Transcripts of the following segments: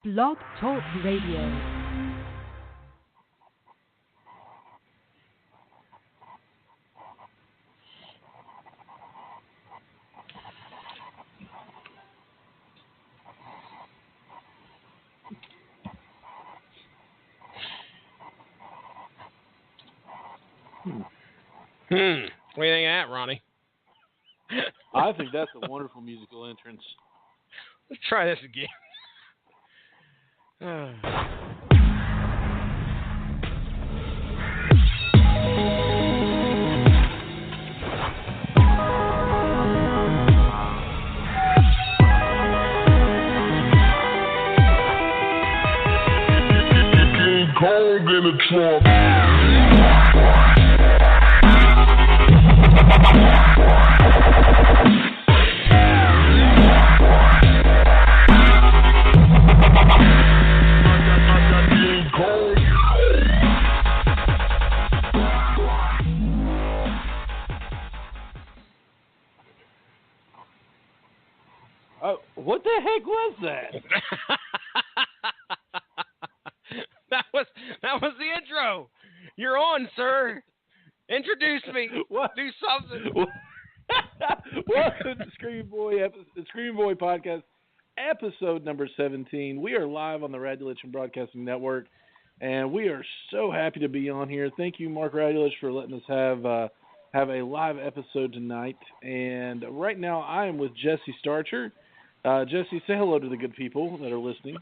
Blog Talk Radio. What do you think of that, Ronnie? I think that's a wonderful musical entrance. Let's try this again. Cold in the trunk. What the heck was that? That was the intro. You're on, sir. Introduce me. What? Do something. Welcome to Scream Boy Podcast, episode number 17. We are live on the Radulich Broadcasting Network, and we are so happy to be on here. Thank you, Mark Radulich, for letting us have a live episode tonight. And right now, I am with Jesse Starcher. Jesse, say hello to the good people that are listening.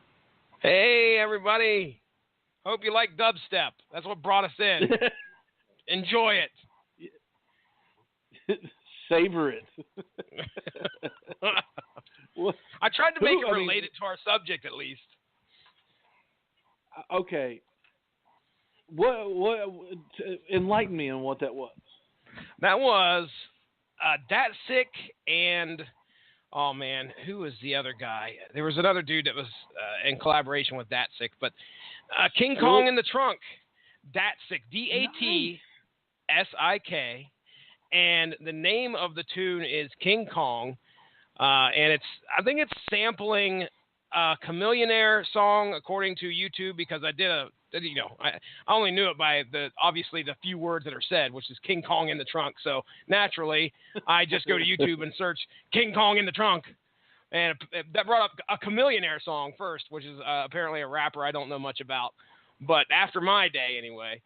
Hey, everybody. Hope you like dubstep. That's what brought us in. Enjoy it. Savor it. I tried to make it related to our subject, at least. Okay. What? Enlighten me on what that was. That was Datsik and... Oh, man, who was the other guy? There was another dude that was in collaboration with Datsik, but King Kong in the Trunk, Datsik, Datsik, and the name of the tune is King Kong, and I think it's sampling a Chameleonaire song according to YouTube, because I only knew it by obviously the few words that are said, which is King Kong in the Trunk. So naturally, I just go to YouTube and search King Kong in the Trunk, and that brought up a Chameleonaire song first, which is apparently a rapper I don't know much about, but after my day anyway.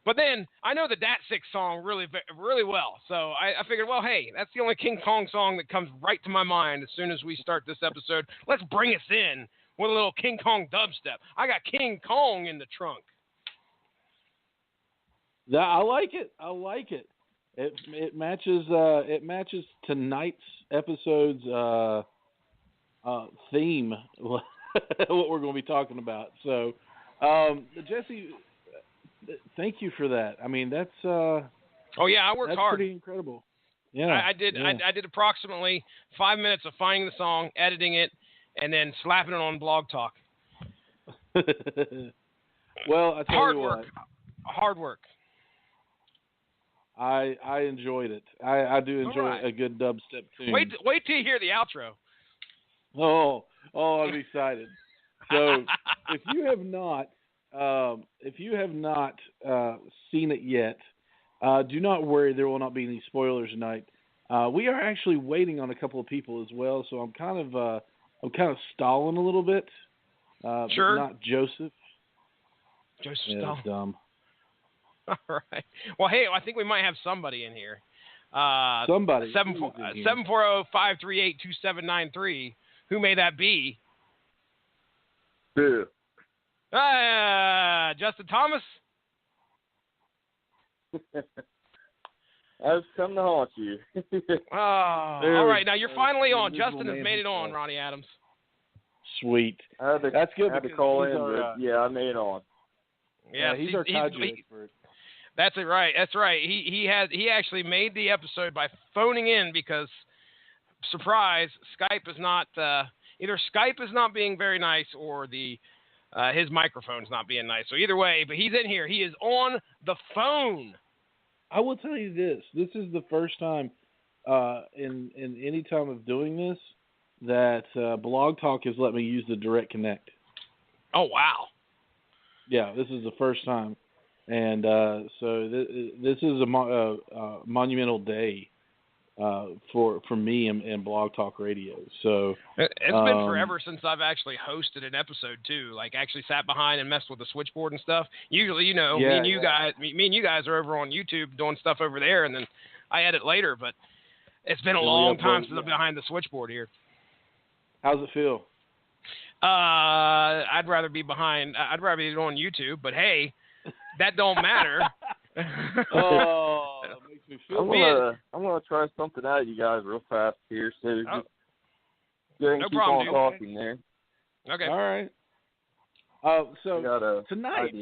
But then I know the Datsik song really, really well, so I figured, well, hey, that's the only King Kong song that comes right to my mind as soon as we start this episode. Let's bring us in with a little King Kong dubstep. I got King Kong in the trunk. I like it. It matches tonight's episode's theme. What we're going to be talking about. So, Jesse, thank you for that. I mean, that's oh yeah, I worked hard. That's pretty incredible. Yeah, I did. Yeah. I did approximately 5 minutes of finding the song, editing it, and then slapping it on Blog Talk. Well, I tell you what. Hard work. I enjoyed it. I do enjoy a good dubstep tune. Wait till you hear the outro. Oh, I'm excited. So, if you have not seen it yet, do not worry. There will not be any spoilers tonight. We are actually waiting on a couple of people as well, so I'm kind of stalling a little bit. Sure. But not Joseph. Joseph yeah, Stalin. Dumb. All right. Well, hey, I think we might have somebody in here. Somebody. 740-538-2793. Who may that be? Yeah. Justin Thomas? I've come to haunt you. All right. Now you're finally on. Justin has made it on, Ronnie Adams. Sweet. That's good. I had to call in, our, but yeah, I made it on. Yeah, he's our kaiju expert. That's it, right. That's right. He actually made the episode by phoning in because, surprise, Skype is not either Skype is not being very nice or his microphone's not being nice. So either way, but he's in here. He is on the phone. I will tell you this. This is the first time in any time of doing this that Blog Talk has let me use the Direct Connect. Oh, wow. Yeah, this is the first time, and so this is a monumental day for me and Blog Talk Radio. So It's been forever since I've actually hosted an episode too. Like actually sat behind and messed with the switchboard and stuff. Usually, me and you guys are over on YouTube doing stuff over there, and then I edit later. But it's been a long time since I'm behind the switchboard here. How's it feel? I'd rather be behind. I'd rather be on YouTube, but hey, that don't matter. Oh, that makes me feel. I'm gonna try something out, you guys, real fast here. So just no keep problem, on dude. talking there. Okay. All right. So tonight,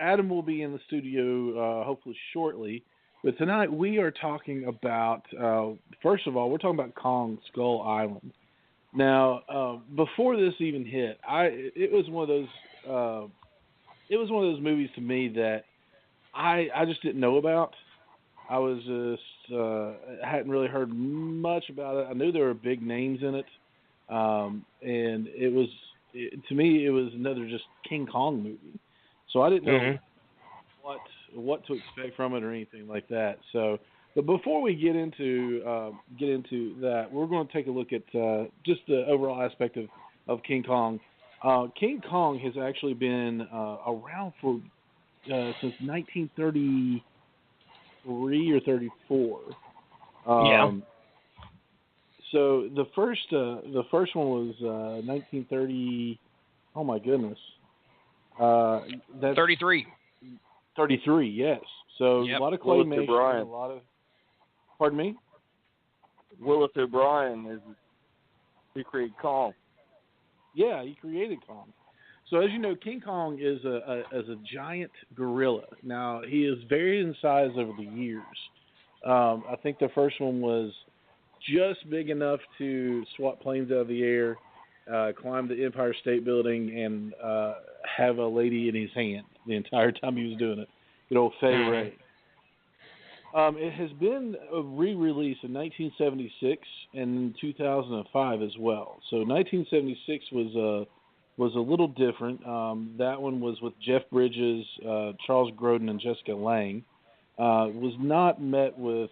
Adam will be in the studio hopefully shortly. But tonight we are talking about. First of all, we're talking about Kong Skull Island. Now, before this even hit, it was one of those. It was one of those movies to me that I just didn't know about. I was just hadn't really heard much about it. I knew there were big names in it, and to me it was another just King Kong movie. So I didn't know what to expect from it or anything like that. So, but before we get into that, we're going to take a look at just the overall aspect of King Kong. King Kong has actually been around for since 1933 or 34. So the first one was 1930. Oh my goodness. That's 33. 33. Yes. So a lot of claymation. A lot of. Pardon me. Willis O'Brien he created Kong. Yeah, he created Kong. So as you know, King Kong is a giant gorilla. Now he is varied in size over the years. I think the first one was just big enough to swat planes out of the air, climb the Empire State Building, and have a lady in his hand the entire time he was doing it. Good old Fay Ray. It has been re-released in 1976 and in 2005 as well. So 1976 was a little different. That one was with Jeff Bridges, Charles Grodin, and Jessica Lange. Was not met with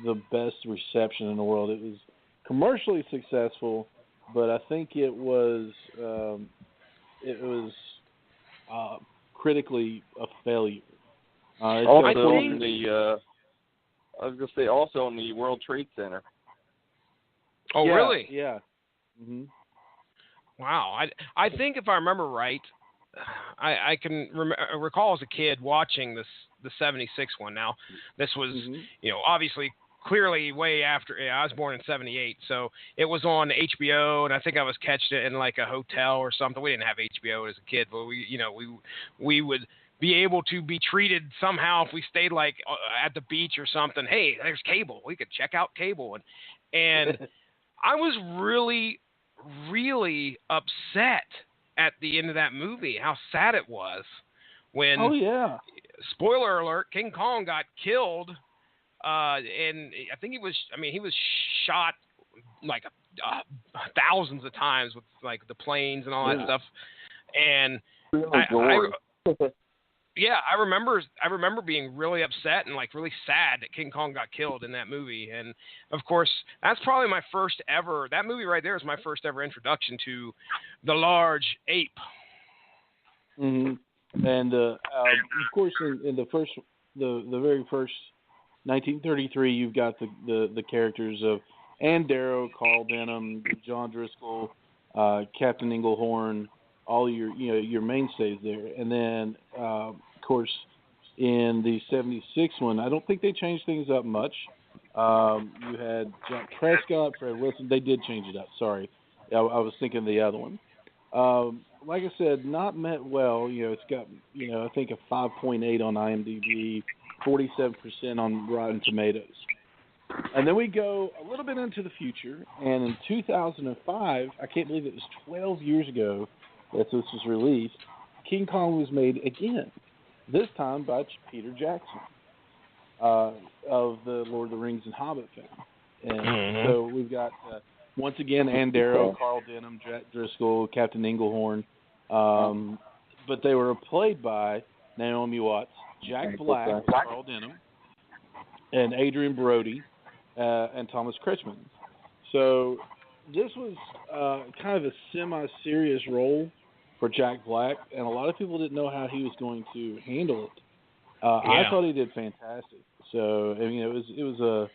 the best reception in the world. It was commercially successful, but I think it was critically a failure. I was going to say also in the World Trade Center. Oh, yeah, really? Yeah. Mm-hmm. Wow. I think if I remember right, I can recall as a kid watching the 76 one. Now, this was, obviously clearly way after. I was born in 78, so it was on HBO, and I think I was catching it in like a hotel or something. We didn't have HBO as a kid, but we would be able to be treated somehow if we stayed like at the beach or something. Hey, there's cable. We could check out cable. And I was really, really upset at the end of that movie, how sad it was when, spoiler alert, King Kong got killed. And I think he was shot like thousands of times with like the planes and all that stuff. And I remember being really upset and like really sad that King Kong got killed in that movie. And of course, that's probably my first ever. That movie right there is my first ever introduction to the large ape. Mm-hmm. And of course, in the very first 1933, you've got the characters of Ann Darrow, Carl Denham, John Driscoll, Captain Inglehorn. All your mainstays there. And then, of course, in the 76 one, I don't think they changed things up much. You had Jack Prescott, Fred Wilson. They did change it up. Sorry. I was thinking of the other one. Like I said, not met well. It's got, I think a 5.8 on IMDb, 47% on Rotten Tomatoes. And then we go a little bit into the future. And in 2005, I can't believe it was 12 years ago, that this was released, King Kong was made again, this time by Peter Jackson of the Lord of the Rings and Hobbit fame. And so we've got, once again, Ann Darrow, Carl Denham, Jack Driscoll, Captain Inglehorn. But they were played by Naomi Watts, Jack Black, Carl Denham, and Adrian Brody, and Thomas Kretschmann. So this was kind of a semi-serious role for Jack Black, and a lot of people didn't know how he was going to handle it. I thought he did fantastic. So I mean, it was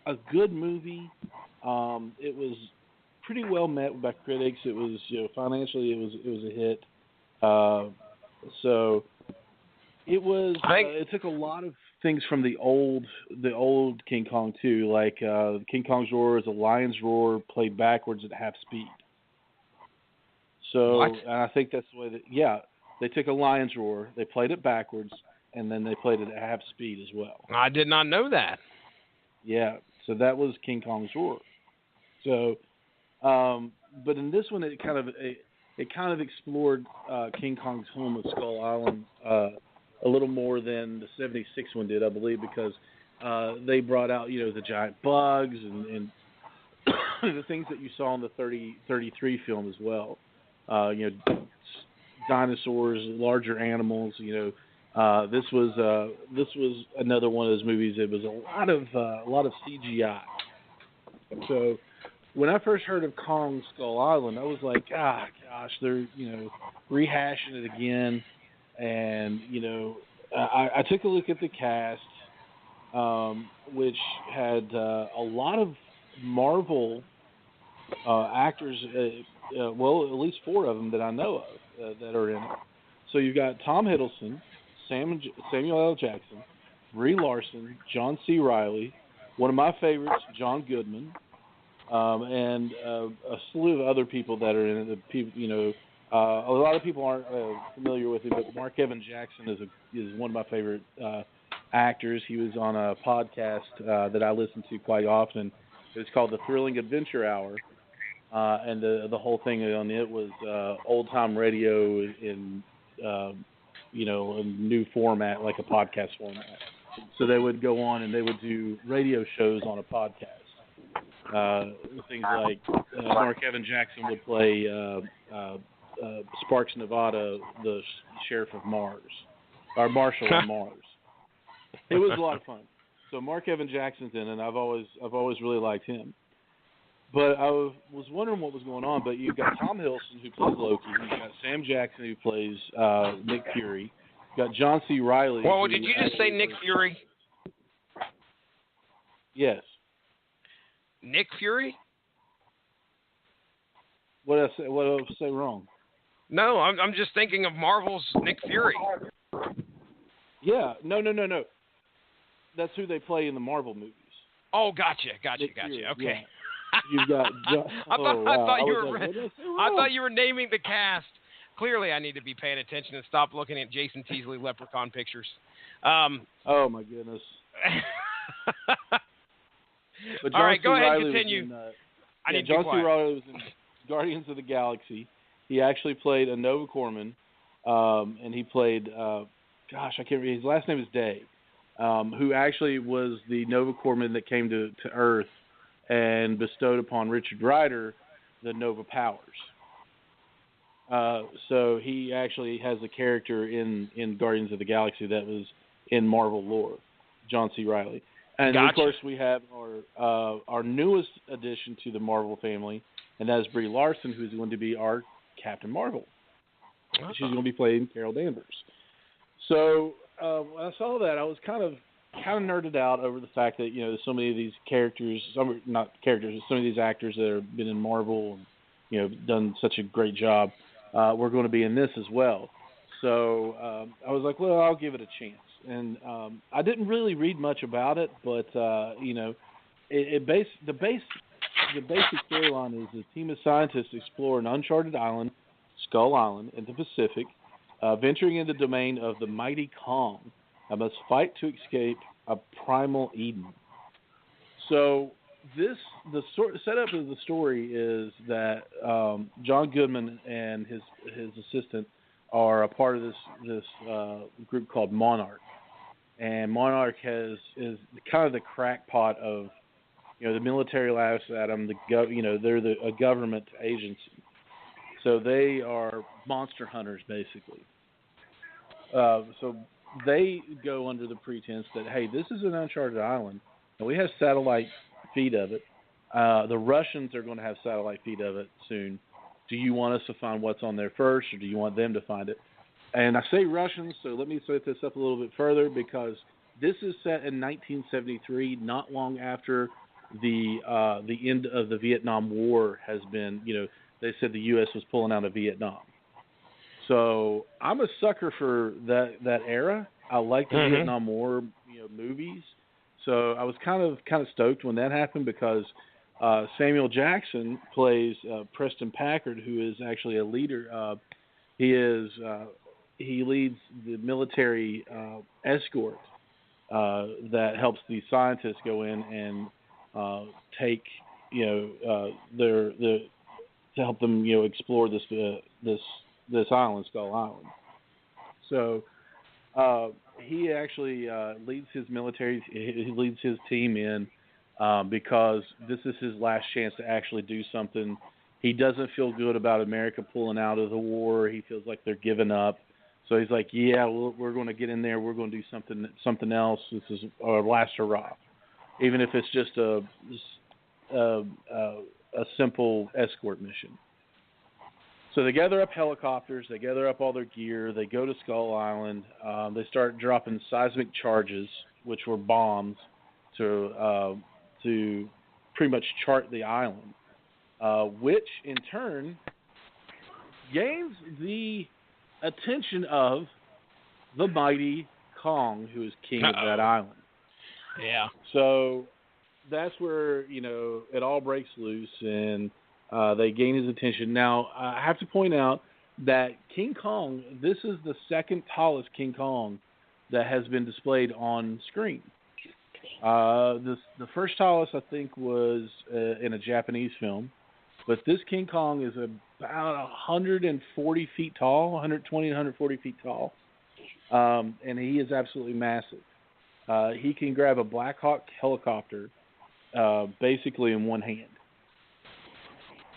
a good movie. It was pretty well met by critics. It was, financially it was a hit. So it was. It took a lot of things from the old King Kong too, like King Kong's roar is a lion's roar played backwards at half speed. So and I think that's the way that they took a lion's roar, they played it backwards, and then they played it at half speed as well. I did not know that. Yeah, so that was King Kong's roar. So, but in this one, it kind of explored King Kong's home of Skull Island a little more than the '76 one did, I believe, because they brought out the giant bugs and the things that you saw in the 33 film as well. Dinosaurs, larger animals. This was another one of those movies. It was a lot of CGI. So when I first heard of Kong Skull Island, I was like, gosh, they're rehashing it again. And I took a look at the cast, which had a lot of Marvel actors. Well, at least 4 of them that I know of that are in it. So you've got Tom Hiddleston, Samuel L. Jackson, Brie Larson, John C. Reilly, one of my favorites, John Goodman, and a slew of other people that are in it. A lot of people aren't familiar with him, but Mark Evan Jackson is one of my favorite actors. He was on a podcast that I listen to quite often. It was called The Thrilling Adventure Hour. And the whole thing on it was old time radio in a new format, like a podcast format. So they would go on and they would do radio shows on a podcast. Things like Mark Evan Jackson would play Sparks Nevada, the sheriff of Mars, or Marshall on Mars. It was a lot of fun. So Mark Evan Jackson's in it. I've always really liked him. But I was wondering what was going on. But you've got Tom Hiddleston, who plays Loki. You've got Sam Jackson, who plays Nick Fury. You've got John C. Reilly. Well, did you just say Nick Fury? Yes. Nick Fury? What did I say wrong? No, I'm just thinking of Marvel's Nick Fury. Yeah. No. That's who they play in the Marvel movies. Oh, gotcha. Fury, Okay. Yeah. You've got. I thought you were naming the cast. Clearly, I need to be paying attention and stop looking at Jason Teasley Leprechaun pictures. Oh my goodness. But all right, go ahead Reilly and continue. John C. Reilly was in Guardians of the Galaxy. He actually played a Nova Corpsman, and he played. I can't remember. His last name is Day, who actually was the Nova Corpsman that came to Earth and bestowed upon Richard Rider the Nova powers. So he actually has a character in Guardians of the Galaxy that was in Marvel lore, John C. Reilly. And of course we have our newest addition to the Marvel family, and that is Brie Larson, who's going to be our Captain Marvel. She's going to be playing Carol Danvers. So when I saw that, I was kind of nerded out over the fact that there's so many of these characters, some of these actors that have been in Marvel and done such a great job. We're going to be in this as well. So I was like, well, I'll give it a chance. And I didn't really read much about it, but the basic storyline is a team of scientists explore an uncharted island, Skull Island, in the Pacific, venturing into the domain of the mighty Kong. I must fight to escape a primal Eden. So the setup of the story is that John Goodman and his assistant are a part of this group called Monarch, and Monarch is kind of the crackpot of the military laughs at them. They're a government agency, So they are monster hunters, basically. So they go under the pretense that, hey, this is an uncharted island, and we have satellite feed of it. The Russians are going to have satellite feed of it soon. Do you want us to find what's on there first, or do you want them to find it? And I say Russians, so let me set this up a little bit further, because this is set in 1973, not long after the end of the Vietnam War has been. They said the U.S. was pulling out of Vietnam. So I'm a sucker for that era. I like the Vietnam War movies. So I was kind of stoked when that happened, because Samuel Jackson plays Preston Packard, who is actually a leader. He leads the military escort that helps the scientists go in and take to help them explore this island, Skull Island. So he actually leads his military. He leads his team in because this is his last chance to actually do something. He doesn't feel good about America pulling out of the war. He feels like they're giving up. So he's like, yeah, we're going to get in there. We're going to do something else. This is our last hurrah, even if it's just a simple escort mission. So they gather up helicopters. They gather up all their gear. They go to Skull Island. They start dropping seismic charges, which were bombs, to pretty much chart the island, which in turn gains the attention of the mighty Kong, who is king of that island. Yeah. So that's where it all breaks loose, and they gain his attention. Now I have to point out that King Kong, this is the second tallest King Kong that has been displayed on screen. The first tallest, I think, was in a Japanese film. But this King Kong is about 140 feet tall, 120 to 140 feet tall. And he is absolutely massive. He can grab a Black Hawk helicopter basically in one hand.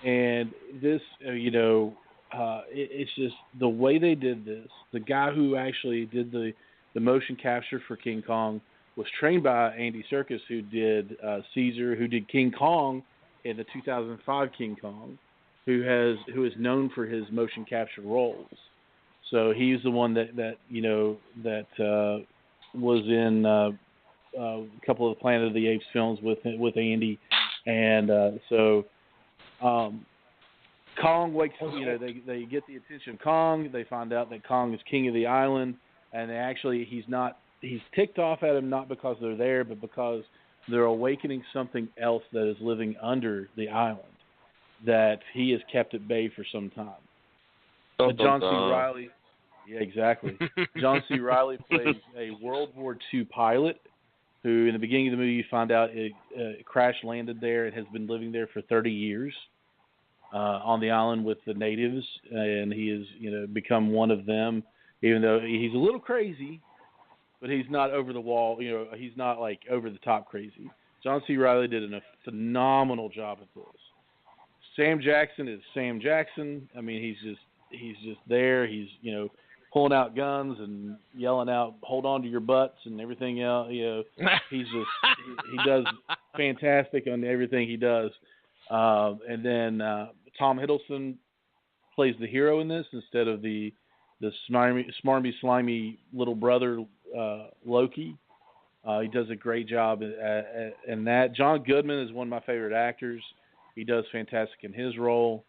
And this, it's just the way they did this. The guy who actually did the motion capture for King Kong was trained by Andy Serkis, who did Caesar, who did King Kong in the 2005 King Kong, who is known for his motion capture roles. So he's the one that was in a couple of the Planet of the Apes films with Andy, and Kong wakes. They get the attention of Kong. They find out that Kong is king of the island, and he's ticked off at him not because they're there, but because they're awakening something else that is living under the island that he has kept at bay for some time. John C. Reilly. Yeah, exactly. John C. Reilly plays a World War II pilot who, in the beginning of the movie, you find out it crash landed there and has been living there for 30 years on the island with the natives, and he has become one of them, even though he's a little crazy. But he's not over the wall, he's not like over the top crazy. John C. Reilly did a phenomenal job at this. Sam Jackson is Sam Jackson. I mean, he's just there. He's, pulling out guns and yelling out, "Hold on to your butts," and everything else. He does fantastic on everything he does. And then Tom Hiddleston plays the hero in this instead of the smarmy, slimy little brother Loki. He does a great job in that. John Goodman is one of my favorite actors. He does fantastic in his role.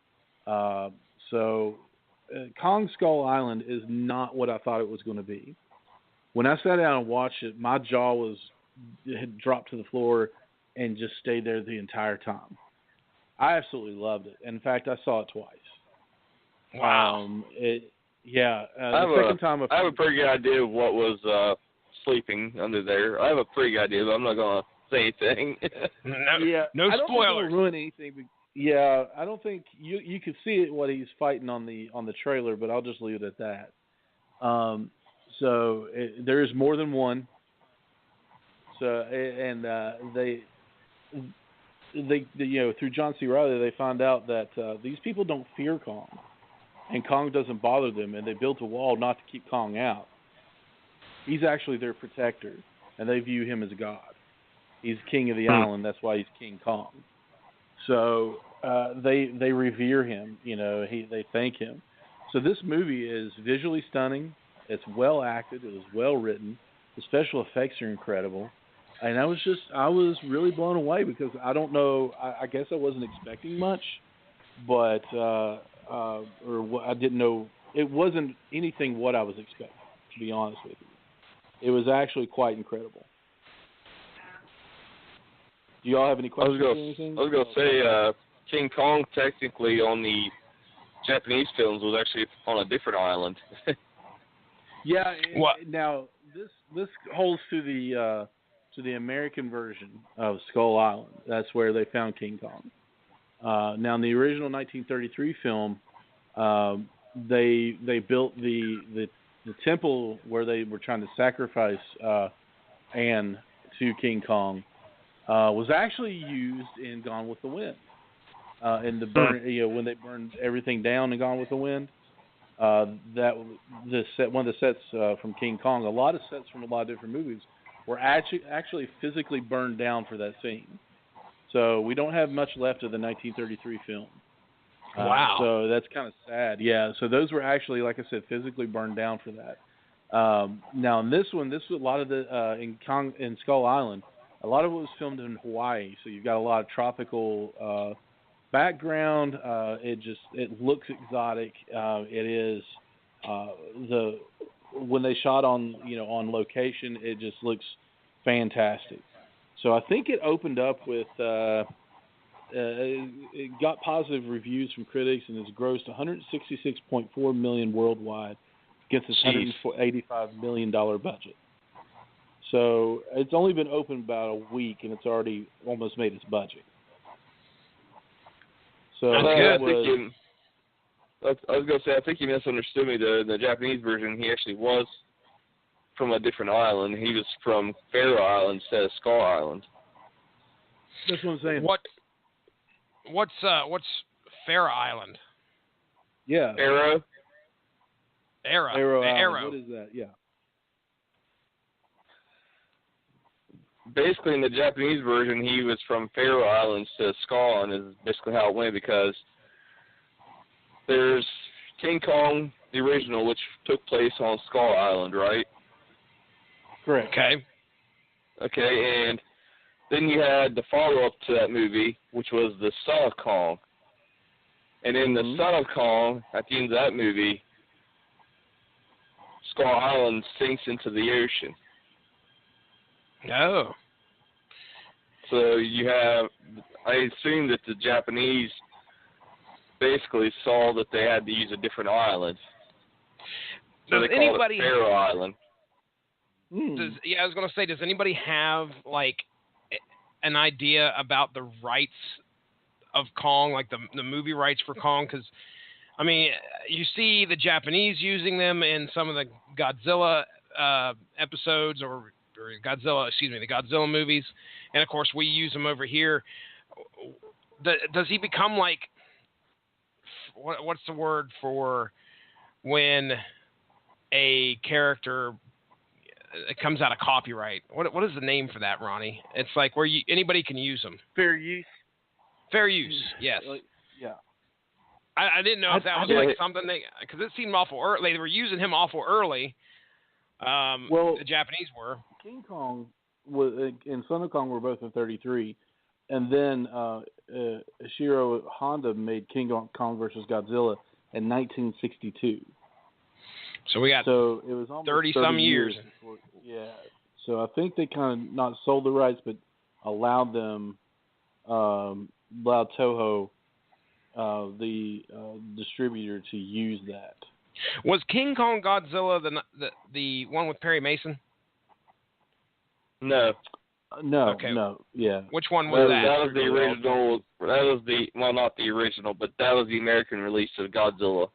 Kong Skull Island is not what I thought it was going to be. When I sat down and watched it, my jaw had dropped to the floor and just stayed there the entire time. I absolutely loved it. In fact, I saw it twice. Wow. The second time I have a pretty good idea of what was sleeping under there. I have a pretty good idea, but I'm not going to say anything. No I don't spoilers. think it'll ruin anything. Yeah, I don't think you could see it what he's fighting on the trailer, but I'll just leave it at that. There is more than one. So they through John C. Reilly they found out that these people don't fear Kong. and Kong doesn't bother them, and they built a wall not to keep Kong out. He's actually their protector, and they view him as a god. He's king of the island. That's why he's King Kong. So they revere him. They thank him. So this movie is visually stunning. It's well acted. It was well written. The special effects are incredible. And I was really blown away because I don't know. I guess I wasn't expecting much, but I didn't know. It wasn't anything what I was expecting, to be honest with you. It was actually quite incredible. Do y'all have any questions or anything? I was going to say, King Kong technically on the Japanese films was actually on a different island. Yeah. Now this holds to the American version of Skull Island. That's where they found King Kong. Now in the original 1933 film, they built the temple where they were trying to sacrifice Anne to King Kong. Was actually used in Gone with the Wind. In the burn, when they burned everything down in Gone with the Wind, one of the sets from King Kong. A lot of sets from a lot of different movies were actually physically burned down for that scene. So we don't have much left of the 1933 film. Wow. So that's kind of sad. Yeah. So those were actually, like I said, physically burned down for that. Now in this was a lot of the in Skull Island. A lot of it was filmed in Hawaii, so you've got a lot of tropical background. It looks exotic. It is when they shot on location, it just looks fantastic. So I think it opened up with it got positive reviews from critics and has grossed $166.4 million worldwide against its $185 million budget. So it's only been open about a week, and it's already almost made its budget. So I was going to say, I think you misunderstood me. The Japanese version, he actually was from a different island. He was from Faroe Island instead of Skull Island. That's what I'm saying. What's Faroe Island? Yeah. Arrow. What is that? Yeah. Basically, in the Japanese version, he was from Faroe Islands to Skull Island is basically how it went, because there's King Kong, the original, which took place on Skull Island, right? Correct. Okay, and then you had the follow-up to that movie, which was The Son of Kong. And in The Son of Kong, at the end of that movie, Skull Island sinks into the ocean. Oh. So you have, I assume that the Japanese basically saw that they had to use a different island. So they called it Faroe Island. I was going to say, does anybody have, like, an idea about the rights of Kong, like the movie rights for Kong? Because, I mean, you see the Japanese using them in some of the Godzilla episodes or the Godzilla movies, and of course we use them over here. Does he become like, what's the word for when a character comes out of copyright? What is the name for that, Ronnie? It's like where anybody can use them. Fair use. Fair use. Yes. Yeah. I didn't know if that was like something because it seemed awful early. They were using him awful early. The Japanese were. King Kong and Son of Kong were both in 1933, and then Ishiro Honda made King Kong versus Godzilla in 1962. So we got it was almost 30-some years. Before, yeah. So I think they kind of not sold the rights, but allowed Toho, the distributor, to use that. Was King Kong Godzilla the one with Perry Mason? No. Okay. No. Yeah. Which one was that? That was the original. Not the original, but that was the American release of Godzilla.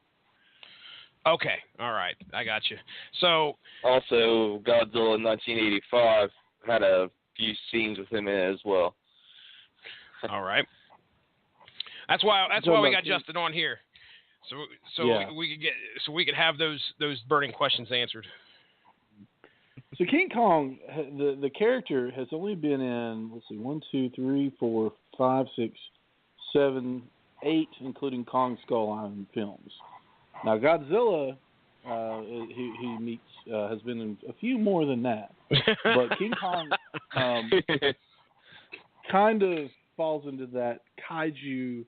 Okay. All right. I got you. So. Also, Godzilla in 1985 had a few scenes with him in it as well. All right. That's why we got Justin on here. we could have those burning questions answered. So King Kong, the character has only been in 1, 2, 3, 4, 5, 6, 7, 8, including Kong Skull Island films. Now Godzilla, he meets has been in a few more than that, but King Kong kind of falls into that kaiju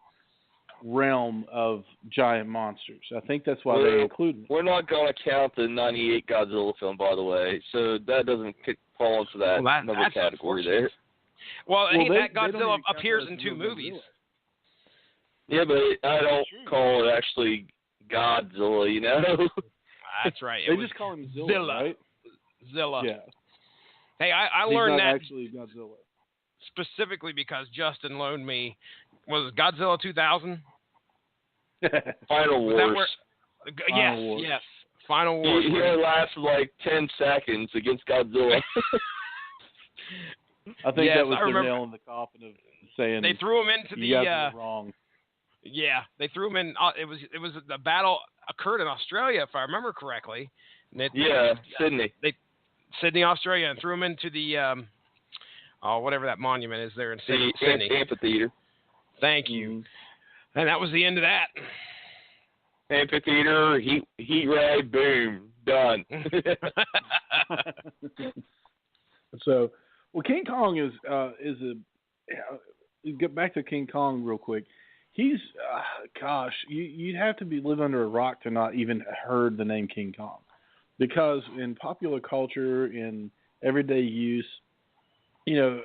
realm of giant monsters. I think that's why they include him. We're not going to count the 98 Godzilla film, by the way, so that doesn't fall into that number category there. Well, that Godzilla appears in 2 movies. Yeah, but I don't call it actually Godzilla, you know? That's right. They just call him Zilla, right? Zilla. Yeah. Hey, I He's learned not that actually Godzilla. Specifically because Justin loaned me, was it Godzilla 2000? Final Wars. Yes. Final Wars. He only lasted like 10 seconds against Godzilla. I think that was the nail in the coffin of saying they threw him into you guys were wrong. Yeah, they threw him in. It was the battle occurred in Australia, if I remember correctly. Sydney. Sydney, Australia, and threw him into the whatever that monument is there in Sydney. Amphitheater. Thank you. And that was the end of that. Amphitheater, heat ray, boom, done. So, King Kong is get back to King Kong real quick. He's you'd have to live under a rock to not even heard the name King Kong, because in popular culture, in everyday use, you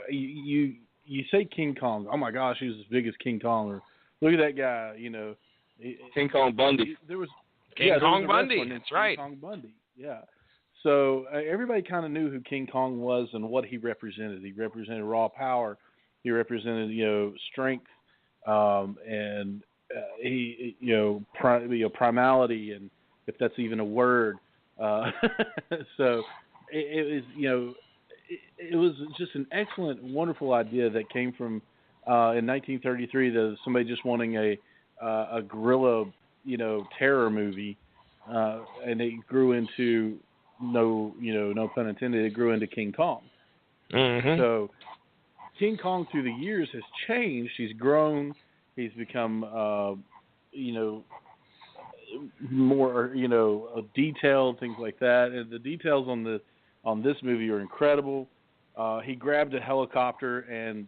say King Kong, oh my gosh, he's as big as King Kong, or look at that guy, King Kong Bundy. King Kong Bundy. That's right. King Kong Bundy. Yeah. So everybody kind of knew who King Kong was and what he represented. He represented raw power. He represented strength, and he primality, and if that's even a word. So it was just an excellent, wonderful idea that came from in 1933. That somebody just wanting a gorilla, terror movie, and it grew into no pun intended. It grew into King Kong. Mm-hmm. So King Kong through the years has changed. He's grown. He's become more detailed, things like that. And the details on this movie are incredible. He grabbed a helicopter and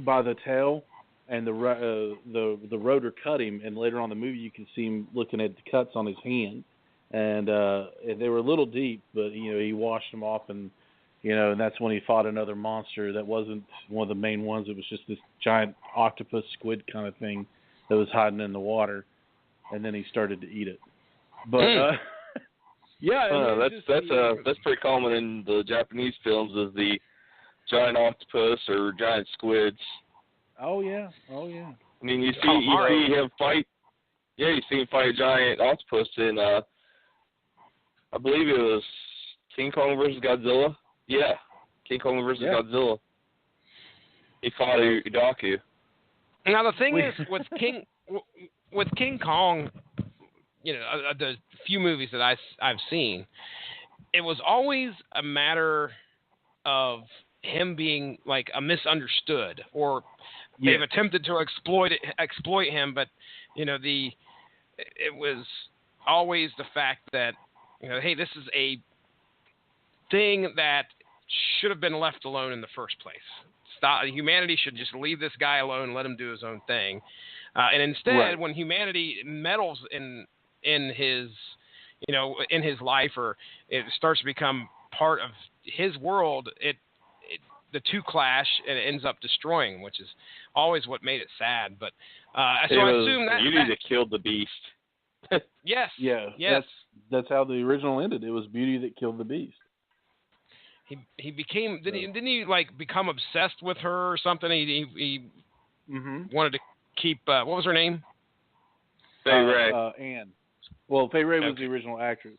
by the tail, and the rotor cut him. And later on in the movie, you can see him looking at the cuts on his hand, and they were a little deep, but he washed them off, and and that's when he fought another monster that wasn't one of the main ones. It was just this giant octopus squid kind of thing that was hiding in the water, and then he started to eat it. But that's pretty common in the Japanese films, is the giant octopus or giant squids. Oh yeah. I mean, you see him fight. Yeah, you see him fight a giant octopus in I believe it was King Kong versus Godzilla. Yeah, King Kong versus Godzilla. He fought Udaku. Now the thing is, with King Kong, the few movies that I've seen, it was always a matter of him being like a misunderstood, or they've attempted to exploit him, but it was always the fact that hey, this is a thing that should have been left alone in the first place. Humanity should just leave this guy alone and let him do his own thing. And instead, when humanity meddles in his in his life, or it starts to become part of his world, the two clash and it ends up destroying him, which is always what made it sad. But I assume that Beauty that killed the beast. Yes. Yeah. Yes. That's how the original ended. It was Beauty that killed the beast. He became didn't he like become obsessed with her or something? He wanted to keep what was her name? Fay Wray. Anne. Well, Fay Wray was the original actress,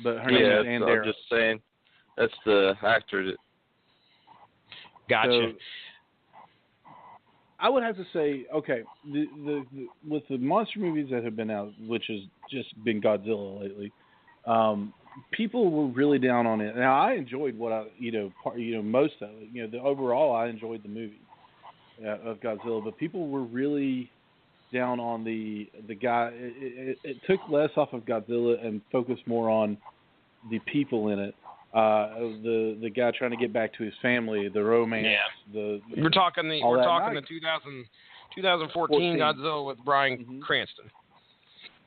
but her name is Anne Darrow. I'm just saying, that's the actor that. Gotcha. I would have to say, okay, the with the monster movies that have been out, which has just been Godzilla lately, people were really down on it. Now I enjoyed most of it. Overall I enjoyed the movie of Godzilla, but people were really down on the guy. It took less off of Godzilla and focused more on the people in it. The guy trying to get back to his family, the romance. Yeah. We're talking the 2014 Godzilla with Bryan Cranston.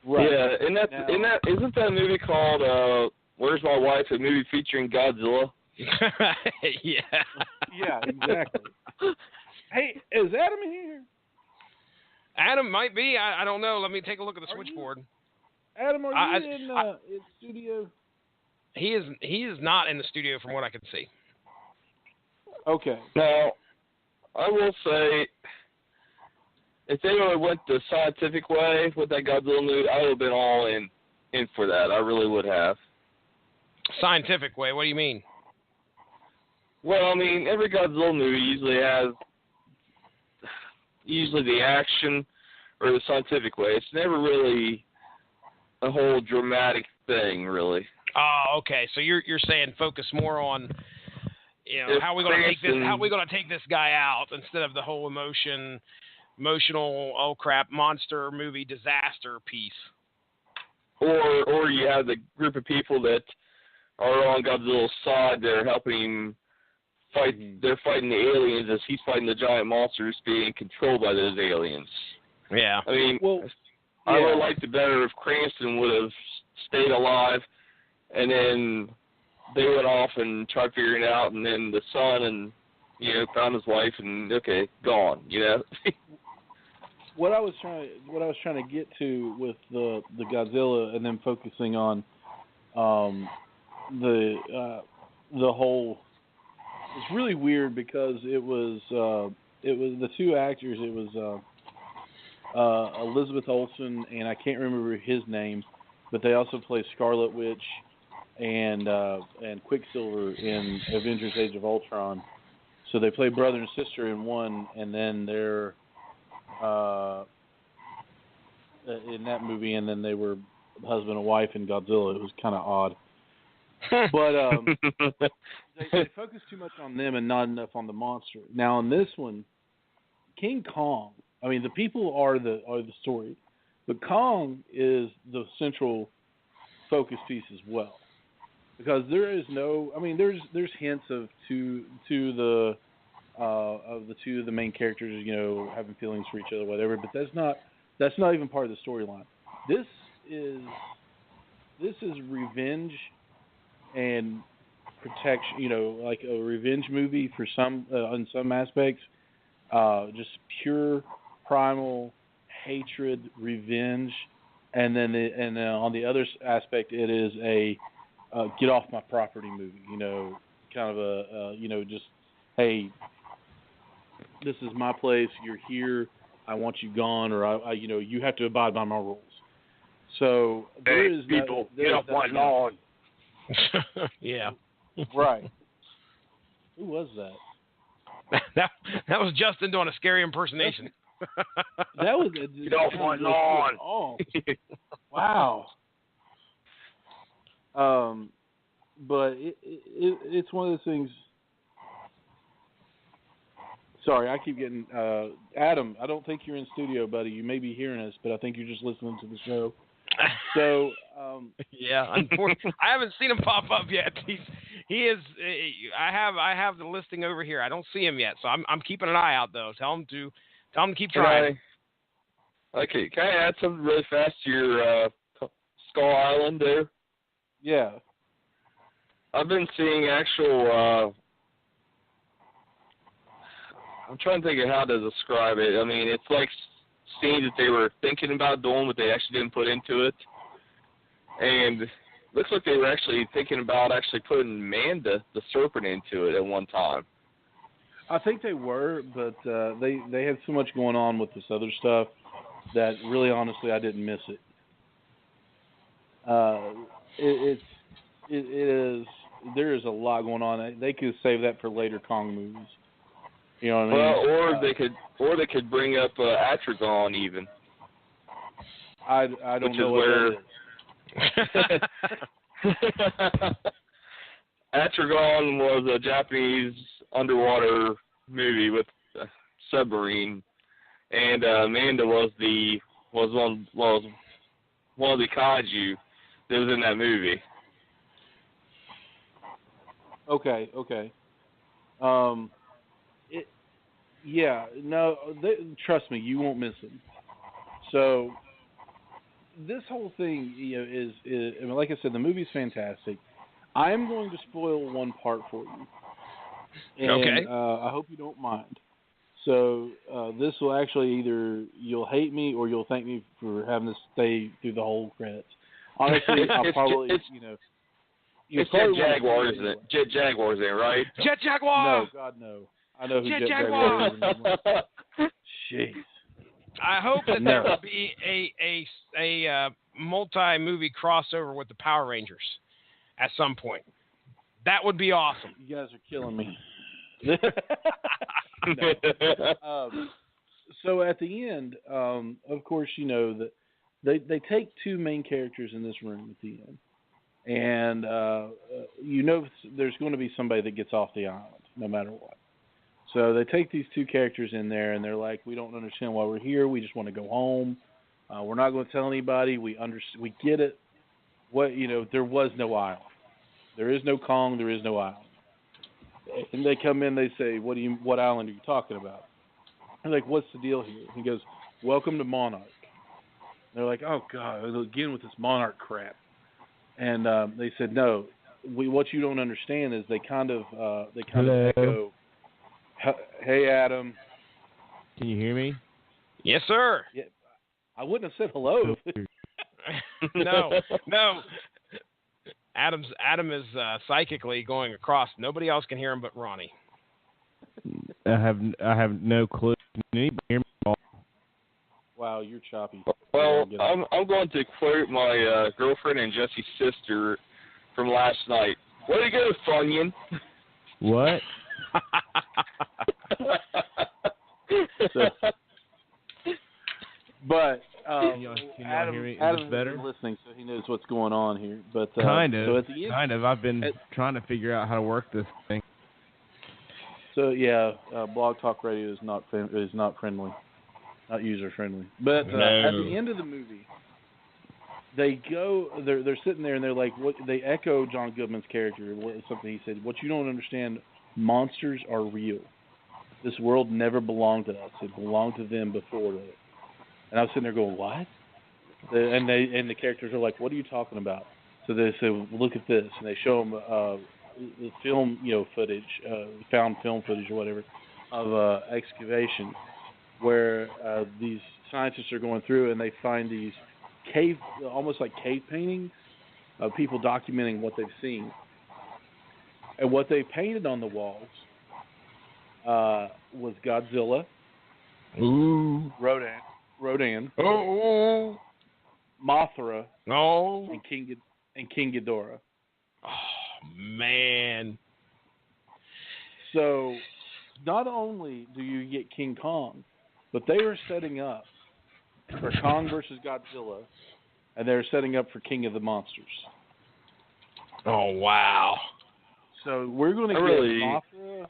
Right. Yeah, isn't that movie called Where's My Wife? A movie featuring Godzilla. Yeah. Yeah, exactly. Hey, is Adam in here? Adam might be. I don't know. Let me take a look at the switchboard. Adam, are you in studio? He is not in the studio from what I can see. Okay. Now, I will say, if they would have went the scientific way with that Godzilla movie, I would have been all in for that. I really would have. Scientific way? What do you mean? Well, I mean, every Godzilla movie usually has the action or the scientific way. It's never really a whole dramatic thing, really. Oh, okay. So you're saying focus more on, how we gonna take this guy out instead of the whole emotional oh crap monster movie disaster piece. Or you have the group of people that are on Godzilla's side. They're helping him fight. Mm-hmm. They're fighting the aliens as he's fighting the giant monsters being controlled by those aliens. Yeah. I mean, I would have liked it better if Cranston would have stayed alive, and then they went off and tried figuring it out, and then the son and found his wife, and okay, gone. What I was trying to get to with the Godzilla, and then focusing on the whole. It's really weird because it was the two actors. It was Elizabeth Olsen, and I can't remember his name, but they also play Scarlet Witch and Quicksilver in Avengers: Age of Ultron. So they play brother and sister in one, and then they're in that movie, and then they were husband and wife in Godzilla. It was kind of odd. But they focus too much on them and not enough on the monster. Now in this one, King Kong. I mean, the people are the story, but Kong is the central focus piece as well, because there is no. I mean, there's hints of the two of the main characters, having feelings for each other, whatever. But that's not even part of the storyline. This is revenge and protection, like a revenge movie for some, in some aspects, just pure primal hatred, revenge, and then on the other aspect, it is a get off my property movie. Kind of a just hey, this is my place. You're here. I want you gone, or you have to abide by my rules. So there is people get off my lawn. Yeah. Right. Who was that? That was Justin doing a scary impersonation. That was get off my lawn. Oh, wow. But it's one of those things. Sorry, I keep getting Adam. I don't think you're in studio, buddy. You may be hearing us, but I think you're just listening to the show. So yeah, unfortunately, I haven't seen him pop up yet. He is. I have the listing over here. I don't see him yet, so I'm keeping an eye out though. Tell him to keep trying. Can I add something really fast to your Skull Island there? Yeah. I've been seeing actual. I'm trying to think of how to describe it. I mean, it's like scenes that they were thinking about doing, but they actually didn't put into it. And it looks like they were actually thinking about actually putting Manda, the serpent, into it at one time. I think they were, but they had so much going on with this other stuff that really, honestly, I didn't miss it. There is a lot going on. They could save that for later Kong movies. You know what I Well, mean? or they could bring up Atragon even. I don't know what that is. Atragon was a Japanese underwater movie with a submarine, and Amanda was one of the kaiju that was in that movie. Okay. Trust me, you won't miss them. So this whole thing, is I mean, like I said, the movie's fantastic. I am going to spoil one part for you, and Okay. I hope you don't mind. So this will actually either you'll hate me or you'll thank me for having to stay through the whole credits. Honestly, I'll probably, It's Jet Jaguar, isn't it? Jet Jaguar, isn't it, right? Jet Jaguar! No, God, no. I know who Jet Jet Jaguar! Jaguar is. Jeez. I hope that there will be a multi-movie crossover with the Power Rangers at some point. That would be awesome. You guys are killing me. So at the end, of course, that they take two main characters in this room at the end. And, there's going to be somebody that gets off the island, no matter what. So they take these two characters in there, and they're like, we don't understand why we're here. We just want to go home. We're not going to tell anybody. We get it. There was no island. There is no Kong. There is no island. And they come in, they say, what island are you talking about? I'm like, what's the deal here? He goes, welcome to Monarch. And they're like, oh, God, again with this Monarch crap. And they said, no, what you don't understand is they kind of echo, hey, Adam. Can you hear me? Yes, sir. Yeah, I wouldn't have said hello. No. Adam is psychically going across. Nobody else can hear him but Ronnie. I have no clue. Can anybody hear me? Wow, you're choppy. Well, I'm going to quote my girlfriend and Jesse's sister from last night. Way to go, Funyun. What? But can y'all hear me? Is Adam's this better? Listening, so he knows what's going on here. But kind of. So at the end, kind of. I've been trying to figure out how to work this thing. So yeah, Blog Talk Radio is not friendly, not user friendly. But at the end of the movie, they go. They're sitting there and they're like, what? They echo John Goodman's character. Something he said. What you don't understand, monsters are real. This world never belonged to us. It belonged to them before that. And I was sitting there going, what? And the characters are like, what are you talking about? So they say, well, look at this, and they show them the film, footage, found film footage or whatever, of excavation, where these scientists are going through and they find these cave, almost like cave paintings of people documenting what they've seen. And what they painted on the walls was Godzilla, Ooh, Rodan, oh, Mothra, oh, and King Ghidorah. Oh man! So, not only do you get King Kong, but they are setting up for Kong versus Godzilla, and they're setting up for King of the Monsters. Oh wow! So we're going to get Mothra,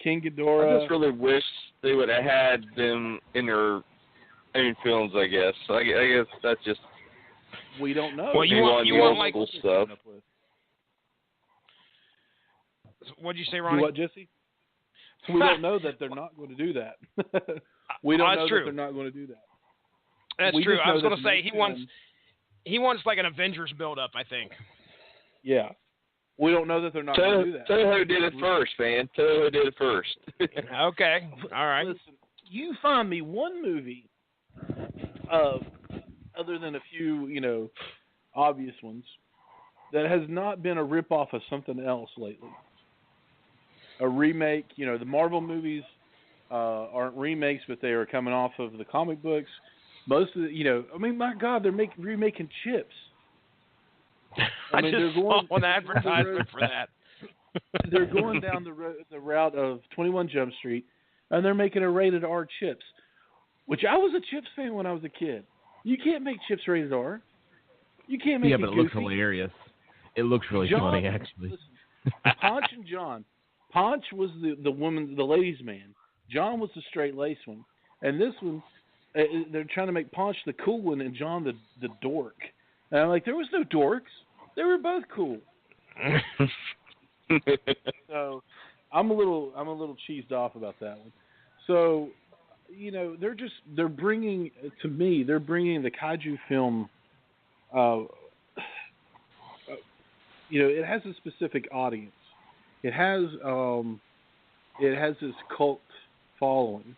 King Ghidorah. I just really wish they would have had them in their own films. I guess. I guess that's just. We don't know. Well, you want like stuff. What'd you say, Ronnie? What, Jesse? We don't know that they're not going to do that. We don't know that they're not going to do that. That's true. I was going to say he wants like an Avengers build-up, I think. Yeah. We don't know that they're not going to do that. Toho did it first, man. Toho did it first. Okay. All right. Listen, you find me one movie other than a few, obvious ones, that has not been a ripoff of something else lately. A remake, the Marvel movies aren't remakes, but they are coming off of the comic books. Most of the, my God, they're remaking Chips. I just saw an advertisement for that. They're going down the route of 21 Jump Street. and they're making a rated R Chips, which I was a Chips fan when I was a kid. You can't make Chips rated R. You can't make it but it goofy. looks hilarious. It looks really funny, actually. Listen, Ponch and John. Ponch was the ladies' man. John was the straight-laced one. And this one, they're trying to make Ponch the cool one and John the dork. And I'm like, there was no dorks. They were both cool. So I'm a little cheesed off about that one. So, they're bringing the kaiju film. It has a specific audience. It has this cult following,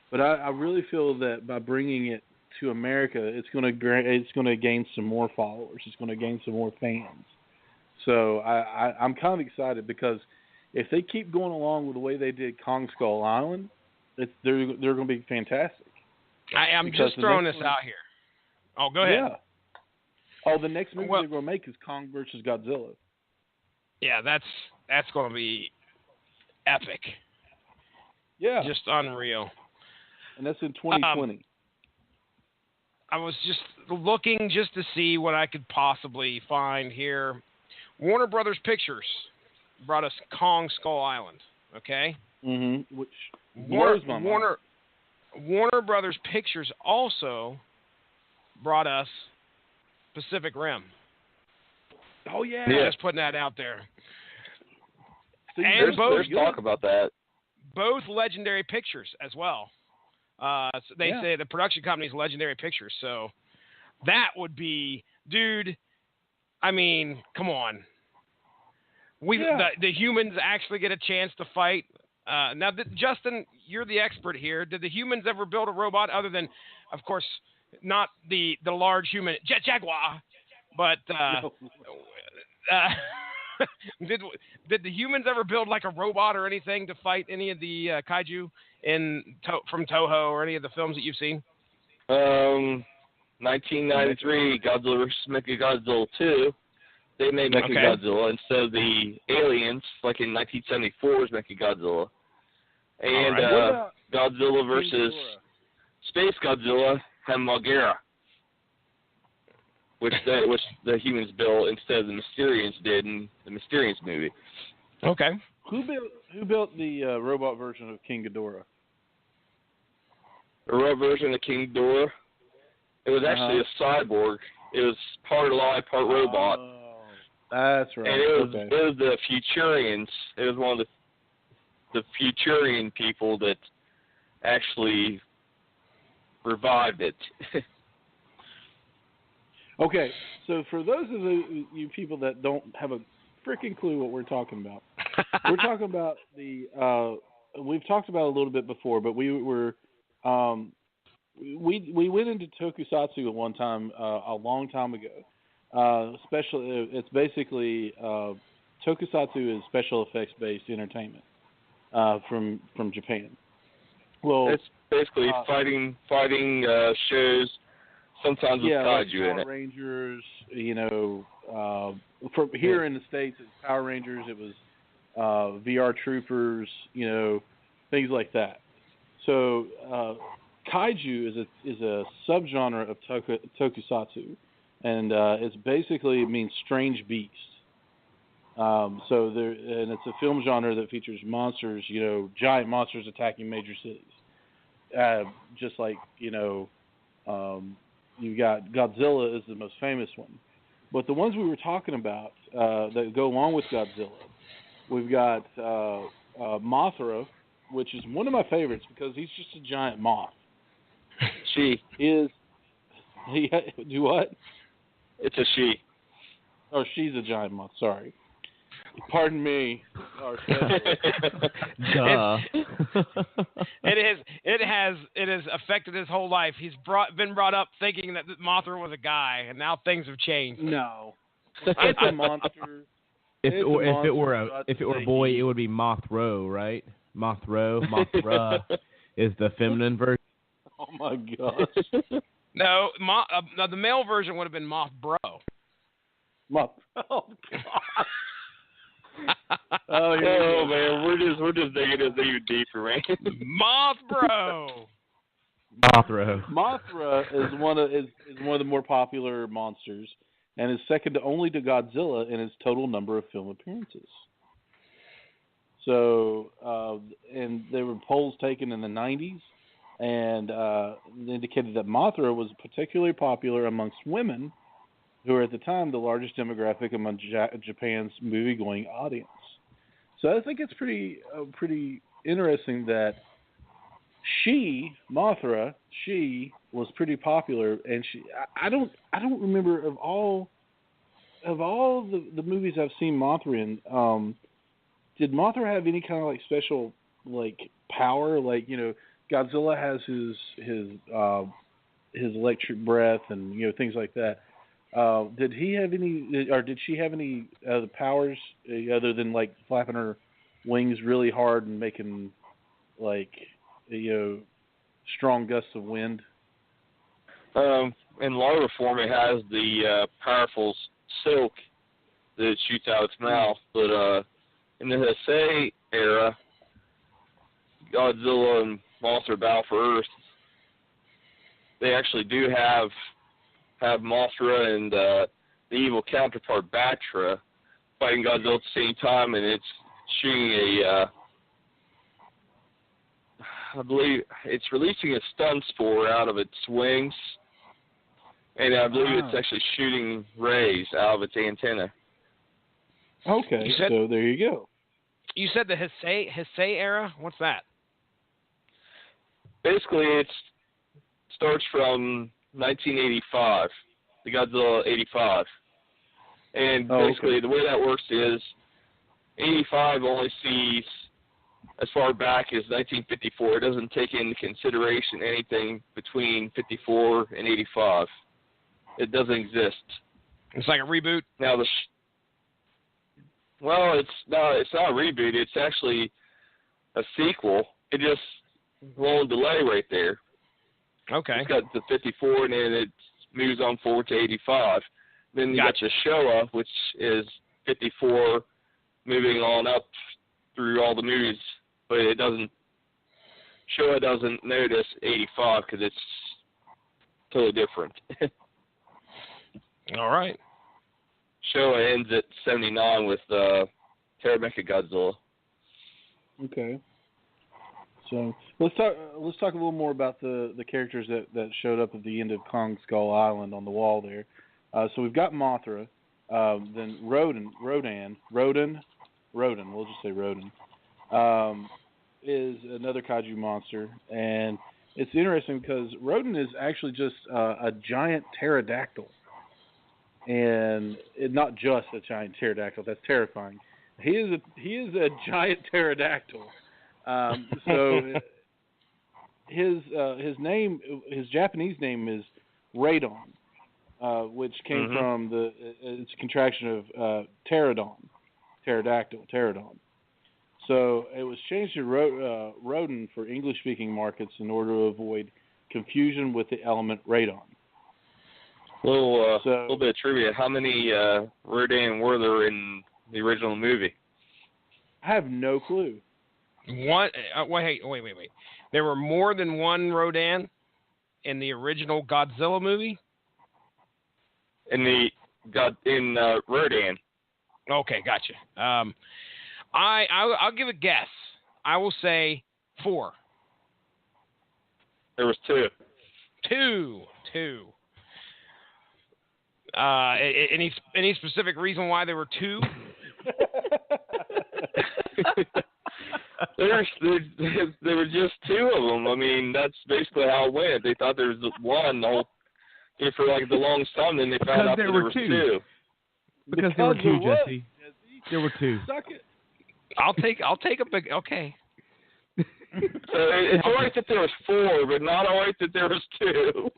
but I really feel that by bringing it to America, it's going to gain some more followers. It's going to gain some more fans. So I'm kind of excited because if they keep going along with the way they did Kong Skull Island, they're going to be fantastic. I'm just throwing this out here. Oh, go ahead. Yeah. Oh, the next movie they're going to make is Kong versus Godzilla. Yeah, that's going to be epic. Yeah. Just unreal. And that's in 2020. I was just looking just to see what I could possibly find here. Warner Brothers Pictures brought us Kong Skull Island, okay? Mm-hmm. Which blows my mind. Warner Brothers Pictures also brought us Pacific Rim. Oh, yeah. Just putting that out there. So and there's talk about that. Both Legendary Pictures as well. They say the production company is Legendary Pictures. So that would be, dude, I mean, come on. The humans actually get a chance to fight. Now, Justin, you're the expert here. Did the humans ever build a robot other than, of course, not the large human Jaguar, but did the humans ever build like a robot or anything to fight any of the kaiju from Toho or any of the films that you've seen? 1993, Godzilla vs. Mechagodzilla 2. They made Mechagodzilla instead of the aliens, like in 1974's Mechagodzilla. And Godzilla versus Space Godzilla had Moguera, which the humans built instead of the Mysterians did in the Mysterians movie. Okay. Who built the robot version of King Ghidorah? The robot version of King Ghidorah? It was actually a cyborg. It was part alive, part robot. Oh, that's right. And it was the Futurians. It was one of the Futurian people that actually revived it. Okay, so for those of you people that don't have a freaking clue what we're talking about, we're talking about we've talked about it a little bit before, but we were we went into Tokusatsu at one time a long time ago. It's basically Tokusatsu is special effects based entertainment from Japan. Well, it's basically fighting shows. Sometimes with kaiju like in it. Power Rangers, from here in the States, it's Power Rangers. It was VR Troopers, things like that. So kaiju is a subgenre of Tokusatsu, and it means strange beast. And it's a film genre that features monsters, giant monsters attacking major cities. Just like you got Godzilla is the most famous one. But the ones we were talking about that go along with Godzilla, we've got Mothra, which is one of my favorites because he's just a giant moth. Do what? It's a she. Oh, she's a giant moth. Sorry. Pardon me. Duh. It has affected his whole life. He's been brought up thinking that Mothra was a guy, and now things have changed. No, it's a monster. If it were a boy, it would be Mothro, right? Mothra is the feminine version. Oh my gosh. No, the male version would have been Moth Bro. Oh God. Oh man, we're just digging even deeper, man. Mothra. Mothra is one of the more popular monsters, and is second only to Godzilla in its total number of film appearances. So, and there were polls taken in the 90s, and indicated that Mothra was particularly popular amongst women, who were at the time the largest demographic among Japan's movie-going audience. So I think it's pretty interesting that Mothra was pretty popular, and I don't remember of all the movies I've seen Mothra in. Did Mothra have any kind of like special like power? Like, you know, Godzilla has his electric breath and, you know, things like that. Did he have any, or did she have any powers other than like flapping her wings really hard and making like, you know, strong gusts of wind? In larva form, it has the powerful silk that shoots out its mouth, but in the Heisei era, Godzilla and Mothra battle for Earth. They actually do have Mothra and the evil counterpart Batra fighting Godzilla at the same time, and it's shooting I believe it's releasing a stun spore out of its wings, and I believe it's actually shooting rays out of its antenna. Okay, so there you go. You said the Heisei era? What's that? Basically, it starts from 1985, the Godzilla 85. And basically, the way that works is 85 only sees as far back as 1954. It doesn't take into consideration anything between 54 and 85. It doesn't exist. It's like a reboot? Now, well, it's not a reboot. It's actually a sequel. It just long delay right there. Okay. It's got the 54, and then it moves on forward to 85. Then you got the Showa, which is 54, moving on up through all the movies. But Showa doesn't notice 85 because it's totally different. All right. Showa ends at 79 with Mechagodzilla. Okay. So let's talk a little more about the characters that showed up at the end of Kong Skull Island on the wall there. So we've got Mothra, then Rodan. We'll just say Rodan. Is another kaiju monster, and it's interesting because Rodan is actually just a giant pterodactyl. And not just a giant pterodactyl. That's terrifying. He is a giant pterodactyl. So his name, his Japanese name is Radon, which came from it's a contraction of pterodactyl. So it was changed to Rodan for English-speaking markets in order to avoid confusion with the element radon. A little bit of trivia. How many Rodan were there in the original movie? I have no clue. Wait. There were more than one Rodan in the original Godzilla movie? In Rodan. Okay, gotcha. I'll give a guess. I will say 4. There was 2. 2. Any specific reason why there were 2? There were just 2 of them. I mean, that's basically how it went. They thought there was one for like the longest time, then they found out there were 2. Because there were 2, Jesse. There were 2. Suck it. I'll take a big. Okay. So it's all right that there was 4, but not all right that there was 2.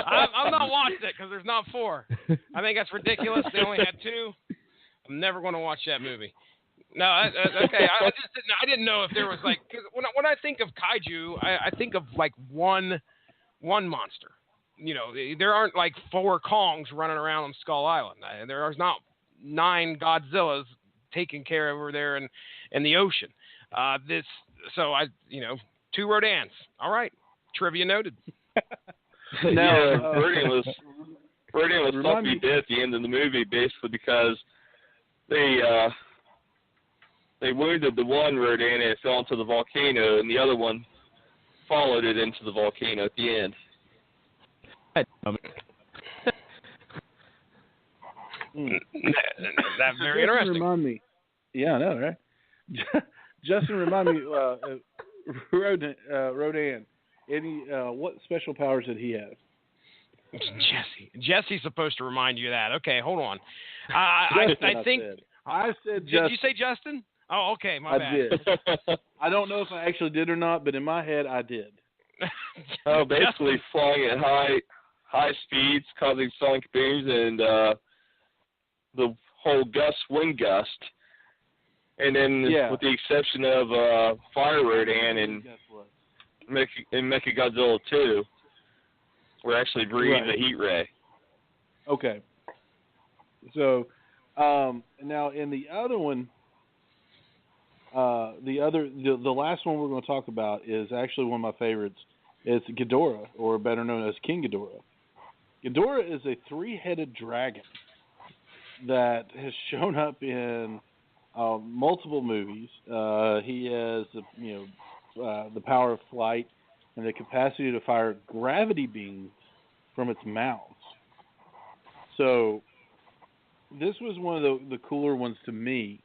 I'm not watching it because there's not 4. I think that's ridiculous. They only had 2. I'm never going to watch that movie. No, okay. I didn't know if there was like, cause when I think of kaiju, I think of like one monster. You know, there aren't like 4 Kongs running around on Skull Island. There is not 9 Godzillas taken care of over there in the ocean. Two Rodans. All right, trivia noted. Rodan was thought to be dead at the end of the movie, basically because they wounded the one Rodan and it fell into the volcano, and the other one followed it into the volcano at the end. That's very interesting. Remind me. Yeah, I know, right? Justin, remind me, Rodan. What special powers did he have? Jesse's supposed to remind you of that. Okay, hold on. I think I said. Did you say Justin? Oh, okay, my bad. I did. I don't know if I actually did or not, but in my head, I did. Basically flying at high speeds, causing sonic booms, and the whole wind gust. And then, with the exception of Fire Rodan and Mechagodzilla 2, we're actually breathing the heat ray. Okay. So, now in the other one, the last one we're going to talk about is actually one of my favorites. It's Ghidorah, or better known as King Ghidorah. Ghidorah is a 3-headed dragon that has shown up in multiple movies. He has the power of flight and the capacity to fire gravity beams from its mouth. So this was one of the cooler ones to me,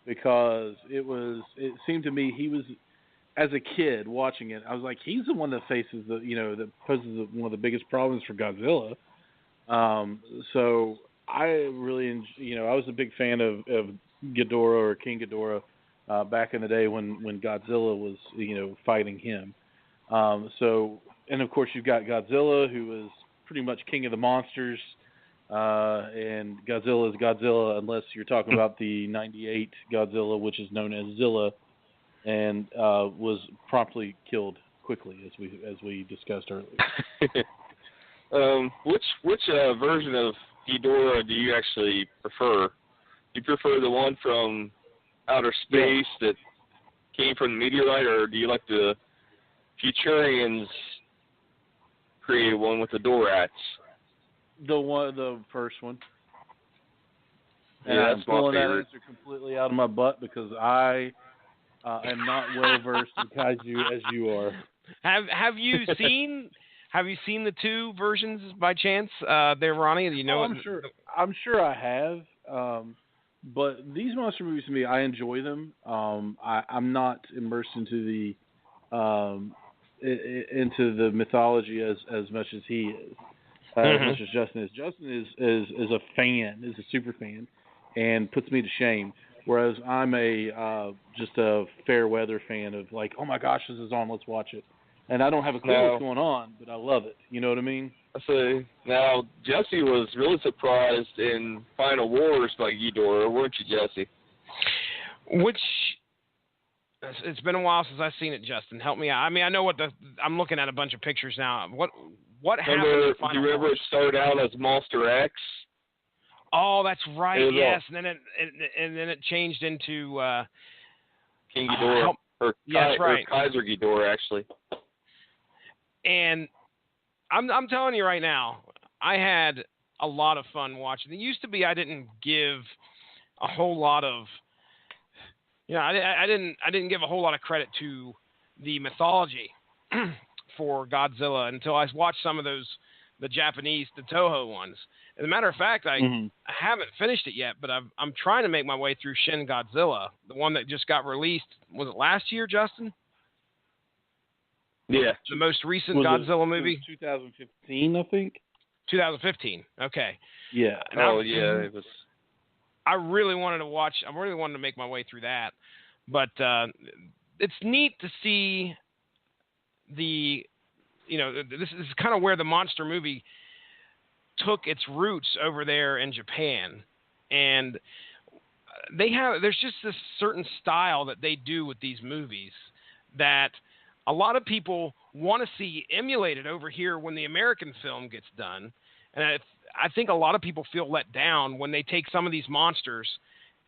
because it seemed to me he was, as a kid watching it, I was like, he's the one that faces that poses one of the biggest problems for Godzilla. So I really, I was a big fan of Ghidorah, or King Ghidorah, back in the day when Godzilla was, fighting him. And of course you've got Godzilla, who is pretty much king of the monsters, and Godzilla is Godzilla, unless you're talking about the '98 Godzilla, which is known as Zilla, and was promptly killed quickly, as we discussed earlier. Which version of Ghidorah do you actually prefer? Do you prefer the one from outer space that came from the meteorite, or do you like the Futurians created one with the Dorats? The first one. And yeah, I'm that's my pulling that favorite. answer completely out of my butt, because I am not well versed in kaiju as you are. Have you seen the 2 versions by chance? There, Ronnie. Do you know? I'm sure I have. But these monster movies, to me, I enjoy them. I'm not immersed into the mythology as much as he is. As much as Justin is. Justin is a fan, is a super fan, and puts me to shame. Whereas I'm just a fair weather fan of, like, oh my gosh, this is on, let's watch it. And I don't have a clue what's going on, but I love it. You know what I mean? So now Jesse was really surprised in Final Wars by Ghidorah, weren't you, Jesse? It's been a while since I've seen it, Justin. Help me out. I mean, I know I'm looking at a bunch of pictures now. What happened in Final Do you remember Wars? it started out as Monster X? Oh, that's right. Yes, and then it changed into King Ghidorah, that's right. Or Kaiser Ghidorah, actually. And I'm telling you right now, I had a lot of fun watching. It used to be I didn't give a whole lot of, I didn't give a whole lot of credit to the mythology for Godzilla until I watched some of the Japanese, the Toho ones. As a matter of fact, I haven't finished it yet, but I'm trying to make my way through Shin Godzilla, the one that just got released. Was it last year, Justin? Yeah. The most recent Godzilla movie? 2015, I think. 2015. Okay. Yeah. It was. I really wanted to watch. I really wanted to make my way through that, but it's neat to see this is kind of where the monster movie took its roots over there in Japan, and there's just this certain style that they do with these movies that a lot of people want to see emulated over here when the American film gets done. And I think a lot of people feel let down when they take some of these monsters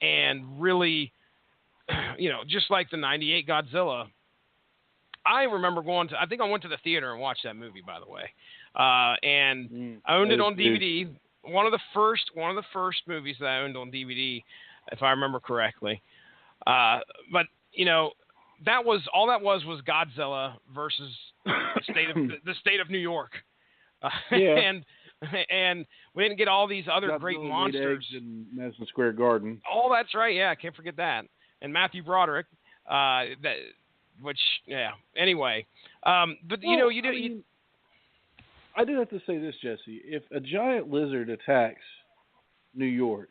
and really, just like the 98 Godzilla. I remember I think I went to the theater and watched that movie, by the way. And I owned it on DVD. One of the first movies that I owned on DVD, if I remember correctly. But that was Godzilla versus the state of New York. And we didn't get all these other Godzilla great monsters in Madison Square Garden. Oh, that's right. Yeah, I can't forget that. And Matthew Broderick. Anyway. But I do have to say this, Jesse. If a giant lizard attacks New York,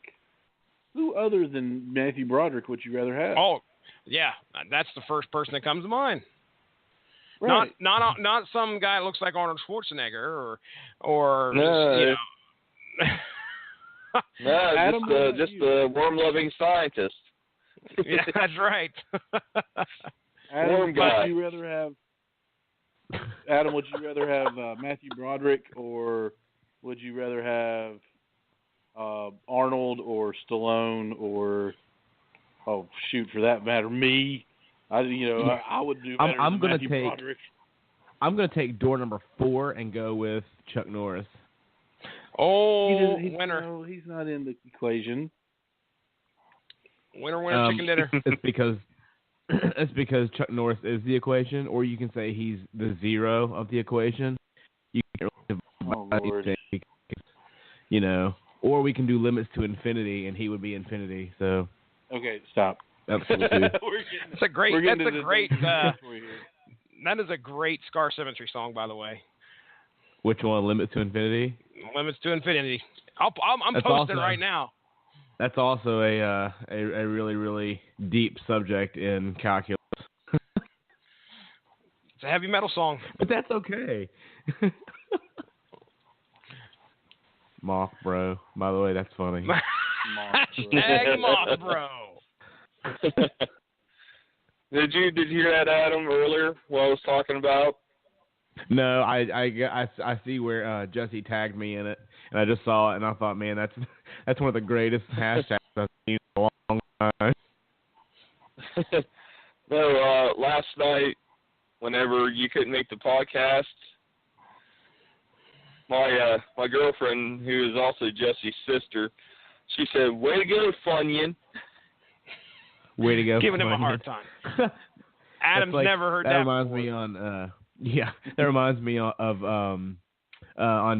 who other than Matthew Broderick would you rather have? Oh, yeah, that's the first person that comes to mind. Right. Not some guy that looks like Arnold Schwarzenegger or no, just a worm-loving scientist. Yeah, that's right. Adam, would you rather have Matthew Broderick, or would you rather have Arnold or Stallone, or for that matter, me? I would do better than Matthew Broderick. I'm going to take door number 4 and go with Chuck Norris. Oh, winner! No, he's not in the equation. Winner, chicken dinner. It's because Chuck Norris is the equation, or you can say he's the zero of the equation. You can't really divide, or we can do limits to infinity, and he would be infinity. So. Okay, stop. That's cool too. That is a great Scar Symmetry song, by the way. Which one? Limits to Infinity? Limits to Infinity. I'm posting right now. That's also a really, really deep subject in calculus. It's a heavy metal song. But that's okay. Moth Bro. By the way, that's funny. Hashtag Moth Bro. Did you hear that, Adam, earlier? What I was talking about? No, I see where Jesse tagged me in it, and I just saw it, and I thought, man, that's one of the greatest hashtags I've seen in a long time. No, last night, whenever you couldn't make the podcast, my girlfriend, who is also Jesse's sister, she said, "Way to go, Funyun." Way to go, giving Funyun. him a hard time. Adam's never heard that. That reminds me that reminds me of on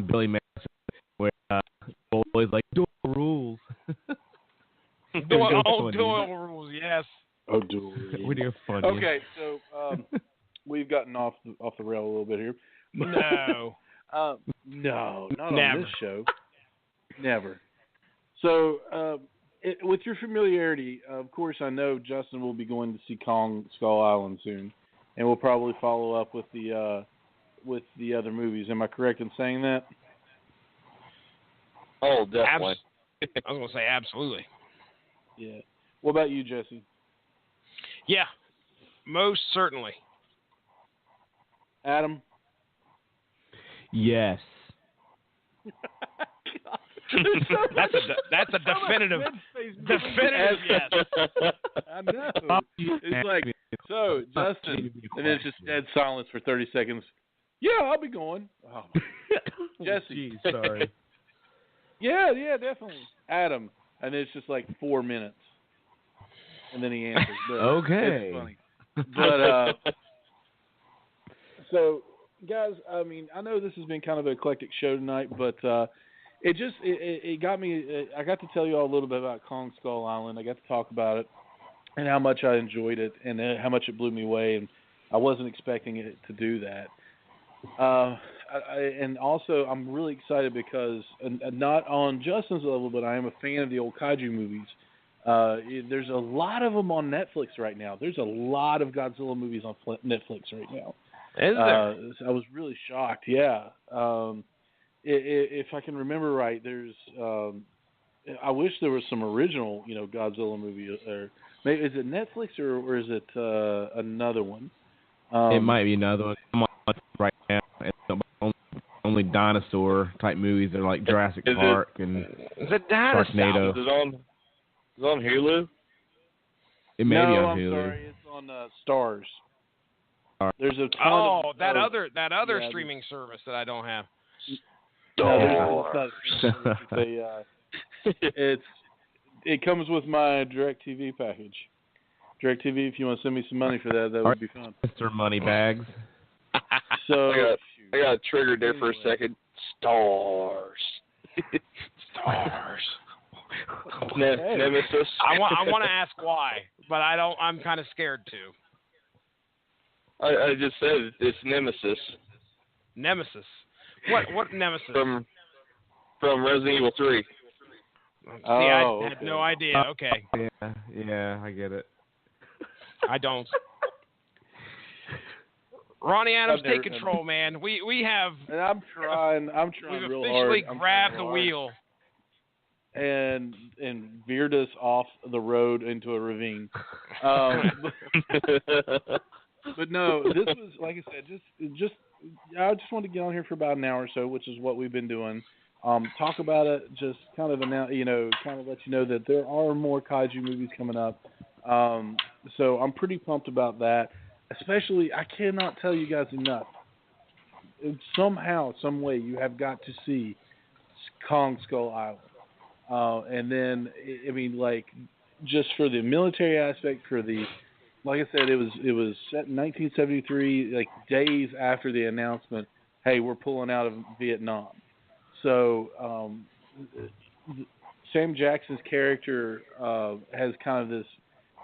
Billy Madison, where always like dual rules. Dual rules, yes. Oh, dual rules. Way to go, Funyun. Okay, so we've gotten off the rail a little bit here. No. No, not Never. on this show. Never. So, with your familiarity, of course, I know Justin will be going to see Kong Skull Island soon, and we'll probably follow up with the other movies. Am I correct in saying that? Oh, definitely. I was going to say absolutely. Yeah. What about you, Jesse? Yeah, most certainly. Adam? That's Yes. a definitive yes. I know. It's like, so, Justin, and it's just dead silence for 30 seconds. Yeah, I'll be going. Oh. Jesse. Jeez, sorry. Yeah, definitely. Adam, and it's just like 4 minutes. And then he answers. But okay. It's funny. But, so, guys, I mean, I know this has been kind of an eclectic show tonight, but it got me. I got to tell you all a little bit about Kong Skull Island. I got to talk about it and how much I enjoyed it and how much it blew me away. And I wasn't expecting it to do that. And also, I'm really excited because not on Justin's level, but I am a fan of the old kaiju movies. There's a lot of them on Netflix right now. There's a lot of Godzilla movies on Netflix right now. Is there? I was really shocked. Yeah. If I can remember right, there's. I wish there was some original, Godzilla movie. Or maybe is it Netflix or is it another one? It might be another one. I'm on right now. Only dinosaur type movies are like Jurassic Park and Sharknado. Is it on Hulu? It may be on I'm Hulu. sorry, it's on Stars. There's a ton of, that other streaming service that I don't have. It comes with my DirecTV package. DirecTV, if you want to send me some money for that would be fun. Mr. Moneybags. So I got triggered there for a second. Stars. Nemesis. I want to ask why, but I don't. I'm kind of scared to. I just said it's Nemesis. Nemesis. What Nemesis? From Resident Evil 3. See, I had no idea. Okay. Yeah, I get it. I don't. Ronnie Adams, take control, man. We have. And I'm trying we've real officially hard. grabbed the wheel. And veered us off the road into a ravine. But no, this was, like I said, just I just wanted to get on here for about an hour or so, which is what we've been doing. Talk about it, just kind of let you know that there are more kaiju movies coming up. So I'm pretty pumped about that. Especially, I cannot tell you guys enough. Somehow, some way, you have got to see Kong Skull Island. And then, I mean, like, just for the military aspect, like I said, it was set in 1973, like days after the announcement, hey, we're pulling out of Vietnam. So Sam Jackson's character has kind of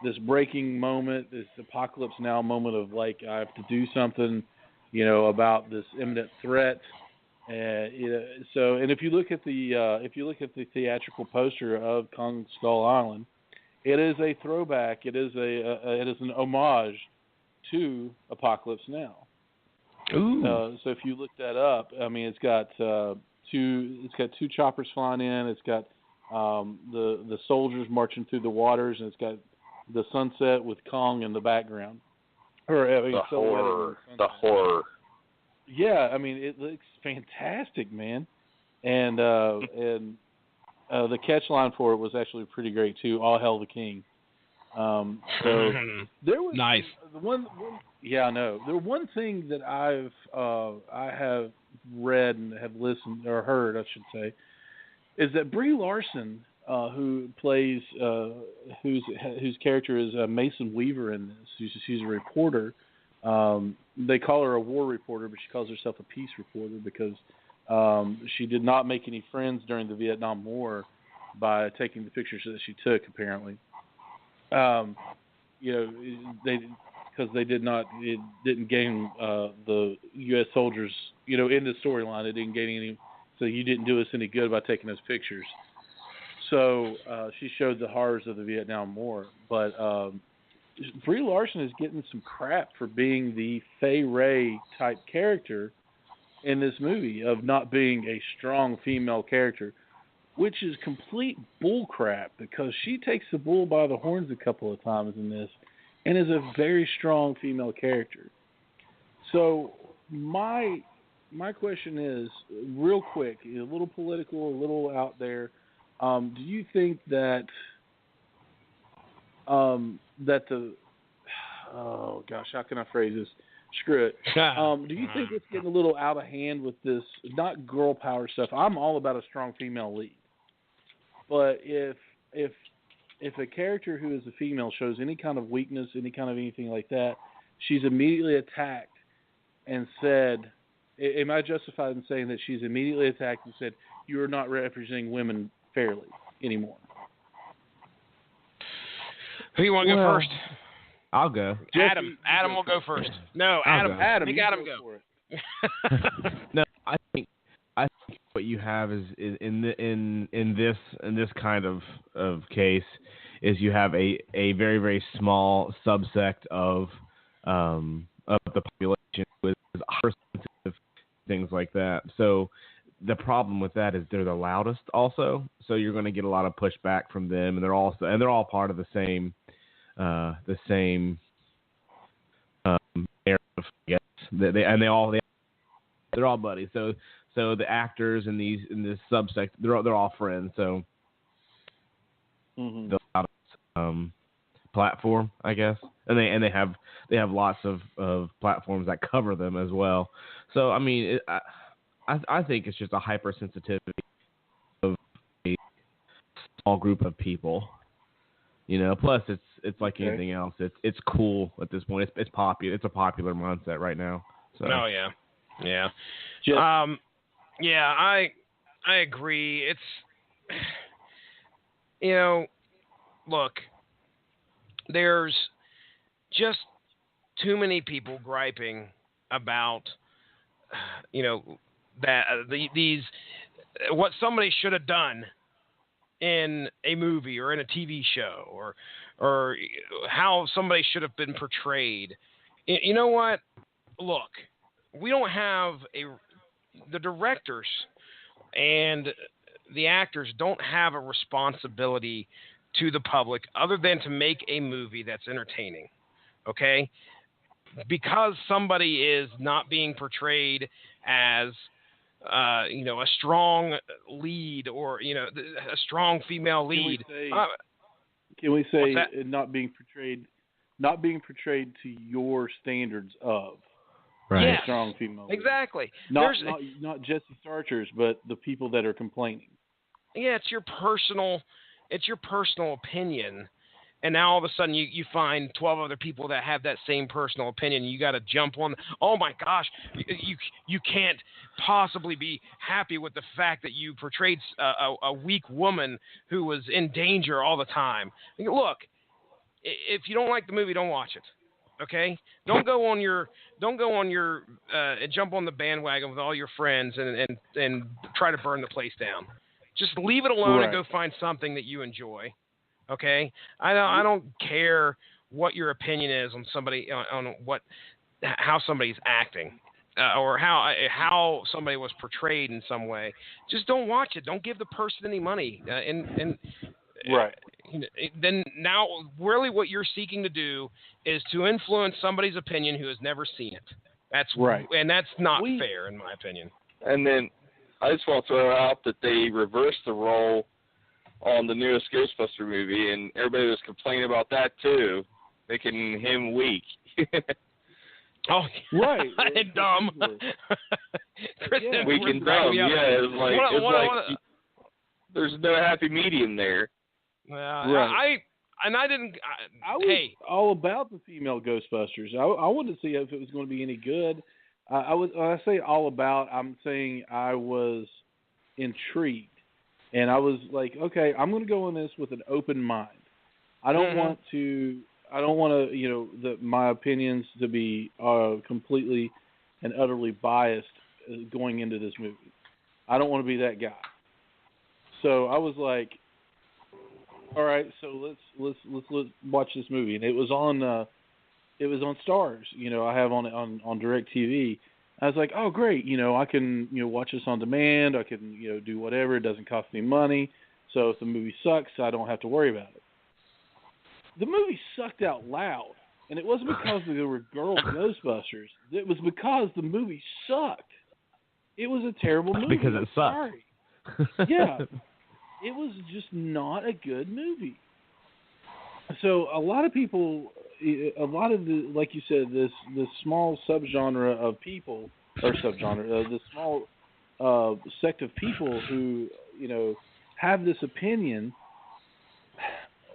this breaking moment, this apocalypse now moment of like, I have to do something, about this imminent threat. And if you look at the theatrical poster of Kong Skull Island, it is a throwback. It is an homage to Apocalypse Now. Ooh. So if you look that up, I mean, it's got two choppers flying in. It's got the soldiers marching through the waters, and it's got the sunset with Kong in the background. The horror. Yeah, I mean, it looks fantastic, man. And the catch line for it was actually pretty great too. All hail the king. So there was nice. Yeah, I know. The one thing that I have read and have listened or heard, I should say, is that Brie Larson, who plays whose character is Mason Weaver in this, she's a reporter. They call her a war reporter, but she calls herself a peace reporter because she did not make any friends during the Vietnam War by taking the pictures that she took, apparently. It didn't gain the U.S. soldiers, in the storyline, it didn't gain any, so you didn't do us any good by taking those pictures. So she showed the horrors of the Vietnam War. But Brie Larson is getting some crap for being the Fay Wray type character in this movie, of not being a strong female character, which is complete bullcrap because she takes the bull by the horns a couple of times in this and is a very strong female character. So my question is, real quick, a little political, a little out there, do you think that how can I phrase this? Screw it. Do you think it's getting a little out of hand with this, not girl power stuff? I'm all about a strong female lead. But if a character who is a female shows any kind of weakness, any kind of anything like that, she's immediately attacked and said, am I justified in saying that she's immediately attacked and said, you are not representing women fairly anymore? Who do you want to go first? I'll go. Adam will go first. No, Adam. Make Adam go. For it. No, I think what you have is in this kind of case is you have a very, very small subsect of the population with hypersensitive things like that. So the problem with that is they're the loudest also. So you're going to get a lot of pushback from them, and they're all part of the same area Yes, they're all buddies. So the actors in this subsect, they're all friends. So Mm-hmm. the platform, I guess, and they have lots of platforms that cover them as well. So I mean, I think it's just a hypersensitivity of a small group of people. Plus it's like anything else. It's cool at this point. It's popular. It's a popular mindset right now. So. Oh yeah. I agree. It's look, there's just too many people griping about that these what somebody should have done in a movie or in a TV show or how somebody should have been portrayed. You know what? Look, we don't have the directors and the actors don't have a responsibility to the public other than to make a movie that's entertaining. Okay? Because somebody is not being portrayed as a strong lead or a strong female lead. Can we say not being portrayed to your standards of right. A strong female lead? Exactly. Not Jesse Starchers, but the people that are complaining. Yeah, it's your personal opinion. And now all of a sudden you find 12 other people that have that same personal opinion. You got to jump on. Oh my gosh, you can't possibly be happy with the fact that you portrayed a weak woman who was in danger all the time. Look, if you don't like the movie, don't watch it. Okay? Don't go on your jump on the bandwagon with all your friends and try to burn the place down. Just leave it alone and go find something that you enjoy. Okay, I don't care what your opinion is on somebody on how somebody's acting or how somebody was portrayed in some way. Just don't watch it. Don't give the person any money. Then now, really, what you're seeking to do is to influence somebody's opinion who has never seen it. That's right, and that's not fair, in my opinion. And then I just want to throw out that they reversed the role on the newest Ghostbuster movie, and everybody was complaining about that too, making him weak. Oh, right. And dumb. Weak and dumb. Yeah, it's like there's no happy medium there. I was all about the female Ghostbusters. I wanted to see if it was going to be any good. When I say all about, I'm saying I was intrigued. And I was like, okay, I'm going to go on this with an open mind. I don't want to, my opinions to be completely and utterly biased going into this movie. I don't want to be that guy. So I was like, all right, so let's watch this movie. And it was on Starz. I have on DirecTV. I was like, oh, great, I can, watch this on demand. I can, do whatever. It doesn't cost me money. So if the movie sucks, I don't have to worry about it. The movie sucked out loud. And it wasn't because there were girl Ghostbusters. It was because the movie sucked. It was a terrible movie. Because it sucked. Sorry. Yeah. It was just not a good movie. So a lot of people, like you said, this small subgenre of people, or this small sect of people who, have this opinion,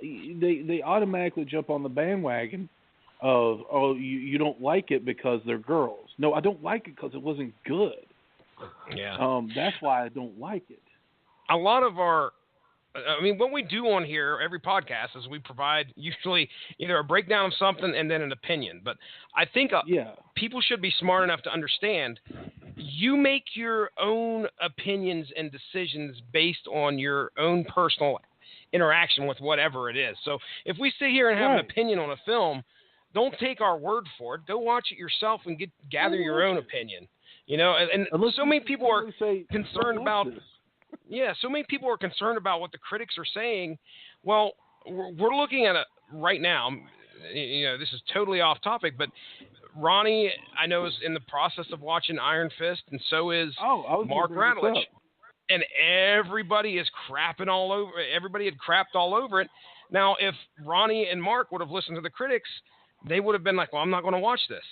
they automatically jump on the bandwagon of, oh, you don't like it because they're girls. No, I don't like it because it wasn't good. Yeah. That's why I don't like it. A lot of what we do on here, every podcast, is we provide usually either a breakdown of something and then an opinion. But I think people should be smart enough to understand you make your own opinions and decisions based on your own personal interaction with whatever it is. So if we sit here and have an opinion on a film, don't take our word for it. Go watch it yourself and gather your own opinion. And so many people are concerned about this. Yeah, so many people are concerned about what the critics are saying. Well, we're looking at it right now. This is totally off topic, but Ronnie, I know, is in the process of watching Iron Fist, and so is Mark Radulich. And everybody is crapping all over. Everybody had crapped all over it. Now, if Ronnie and Mark would have listened to the critics, they would have been like, "Well, I'm not going to watch this."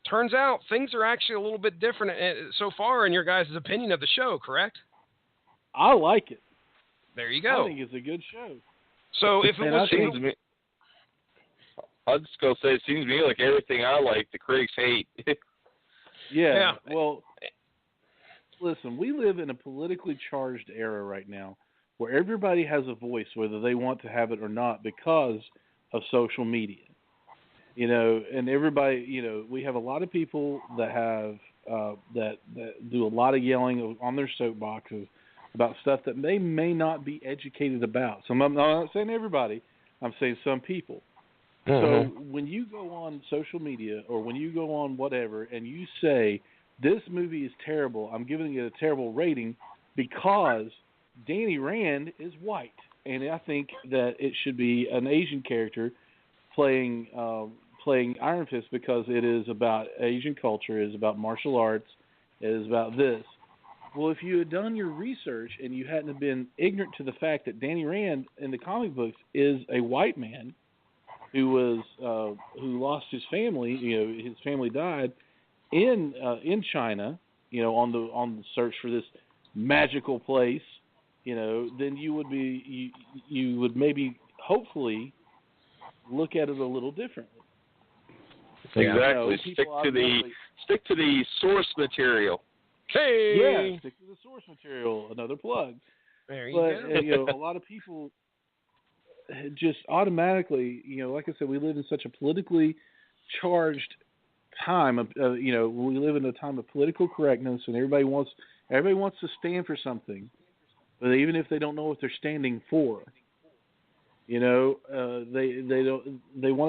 Turns out things are actually a little bit different so far in your guys' opinion of the show. Correct? I like it. There you go. I think it's a good show. So if it was, I was just gonna say, it seems to me like everything I like, the critics hate. Yeah. Well. Listen, we live in a politically charged era right now where everybody has a voice, whether they want to have it or not, because of social media. And everybody, we have a lot of people that have that do a lot of yelling on their soapboxes about stuff that they may not be educated about. So I'm not saying everybody, I'm saying some people. So when you go on social media or when you go on whatever and you say, this movie is terrible, I'm giving it a terrible rating because Danny Rand is white, and I think that it should be an Asian character playing Iron Fist because it is about Asian culture, it is about martial arts, it is about this. Well, if you had done your research and you hadn't been ignorant to the fact that Danny Rand in the comic books is a white man who lost his family, his family died in China, on the search for this magical place, then you would maybe hopefully look at it a little differently. Exactly. Stick to the source material. Hey. Yeah, stick to the source material. Another plug. There you go. A lot of people just automatically, like I said, we live in such a politically charged time. We live in a time of political correctness, and everybody wants to stand for something, but even if they don't know what they're standing for, they want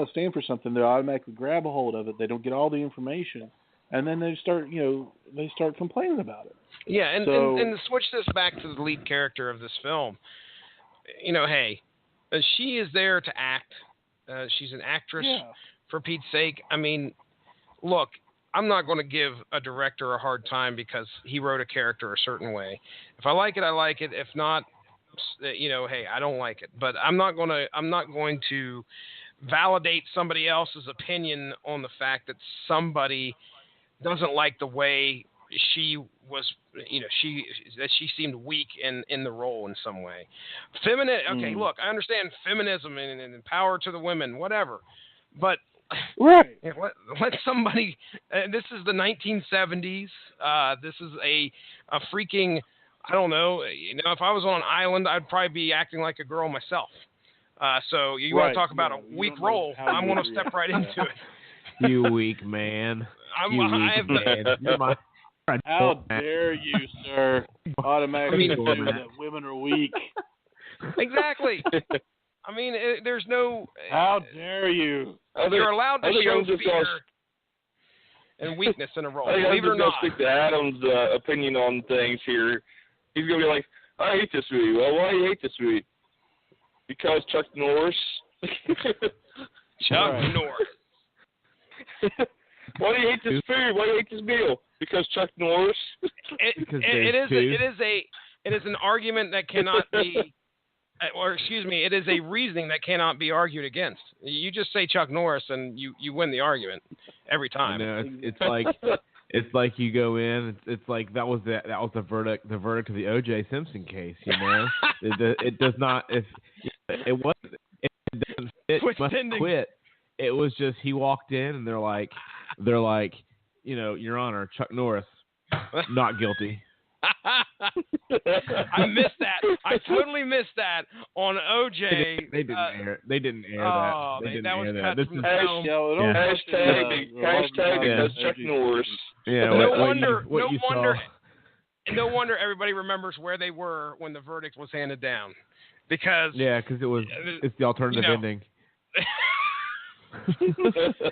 to stand for something. They automatically grab a hold of it. They don't get all the information, and then they start complaining about it. Yeah, and to switch this back to the lead character of this film, hey, she is there to act. She's an actress, for Pete's sake. I mean, look, I'm not going to give a director a hard time because he wrote a character a certain way. If I like it, I like it. If not, hey, I don't like it. But I'm not going to validate somebody else's opinion on the fact that somebody doesn't like the way she was, she seemed weak in the role in some way. Okay, look, I understand feminism and power to the women, whatever. But right. Let somebody. This is the 1970s. This is a freaking. I don't know. If I was on an island, I'd probably be acting like a girl myself. So you want to talk about a weak role? I'm going to step right into it. You weak man. How dare you, sir? Automatically assume that women are weak. Exactly. I mean, there's no. How dare you? You're allowed to show fear and weakness in a role. Believe it or not. I'm just going to stick to Adam's opinion on things here. He's going to be like, I hate this movie. Well, why do you hate this movie? Because Chuck Norris. Chuck Norris. Why do you hate this food? Why do you hate this meal? Because Chuck Norris. It is an argument that cannot be. Or excuse me, it is a reasoning that cannot be argued against. You just say Chuck Norris and you win the argument every time. It's like you go in. It's like that was the verdict of the O.J. Simpson case. It does not. If it wasn't, it doesn't fit. You must quit. It was just he walked in and they're like, Your Honor, Chuck Norris, not guilty. I missed that. I totally missed that on OJ. They didn't air that. That was cut This from is hashtag Chuck Norris. Yeah. No wonder everybody remembers where they were when the verdict was handed down, because it's the alternative ending.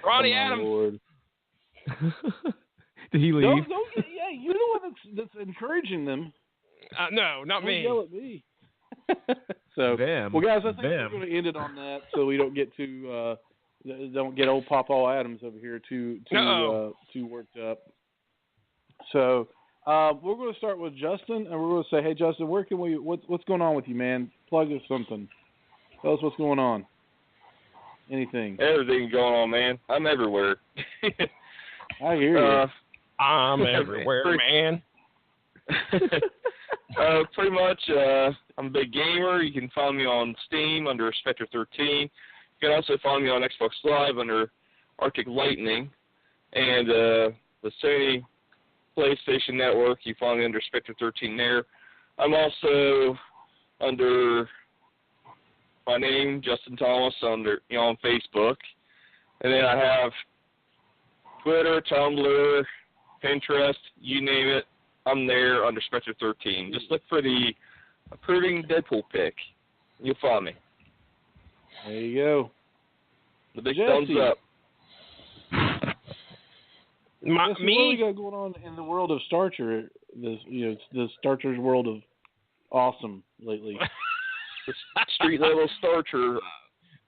Ronnie Adams. Did he leave? You're the one that's encouraging them. No, not me. Don't yell at me. So, well, guys, I think we're going to end it on that, so we don't get too Don't get old Papa Adams over here too worked up. So we're going to start with Justin, and we're going to say, hey, Justin, where can we? What's going on with you, man? Plug us something. Tell us what's going on. Anything. Everything going on, man. I'm everywhere. I hear you. I'm everywhere, man. Pretty much, I'm a big gamer. You can find me on Steam under Spectre 13. You can also find me on Xbox Live under Arctic Lightning. And the Sony PlayStation Network, you find me under Spectre 13 there. I'm also under my name, Justin Thomas, on Facebook. And then I have Twitter, Tumblr, Pinterest, you name it. I'm there under Spectre 13. Just look for the approving Deadpool pic. You'll find me. There you go. The big thumbs up. What do we got going on in the world of Starcher? The Starcher's world of awesome lately. Street level Starcher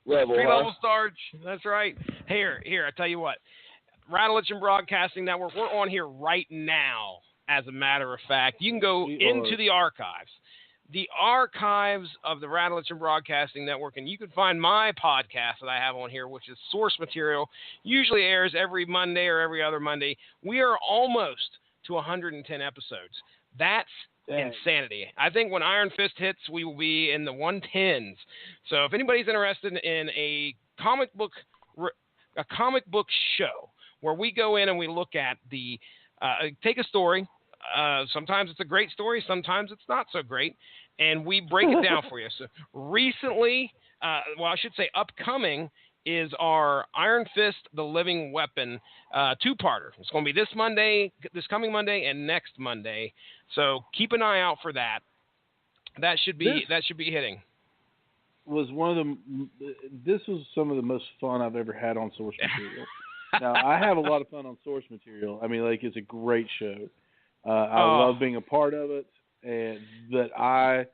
level. Street level Starch. That's right. Here. I tell you what. Rattleitch Broadcasting Network. We're on here right now. As a matter of fact, you can go into the archives. The archives of the Rattleitch Broadcasting Network, and you can find my podcast that I have on here, which is Source Material. Usually airs every Monday or every other Monday. We are almost to 110 episodes. That's insanity. I think when Iron Fist hits, we will be in the 110s. So if anybody's interested in a comic book show where we go in and we look at take a story. Sometimes it's a great story. Sometimes it's not so great. And we break it down for you. So recently, I should say upcoming, is our Iron Fist, the Living Weapon two-parter. It's going to be this coming Monday, and next Monday. So keep an eye out for that. That should be hitting. This was some of the most fun I've ever had on Source Material. Now, I have a lot of fun on Source Material. I mean, it's a great show. I love being a part of it, but I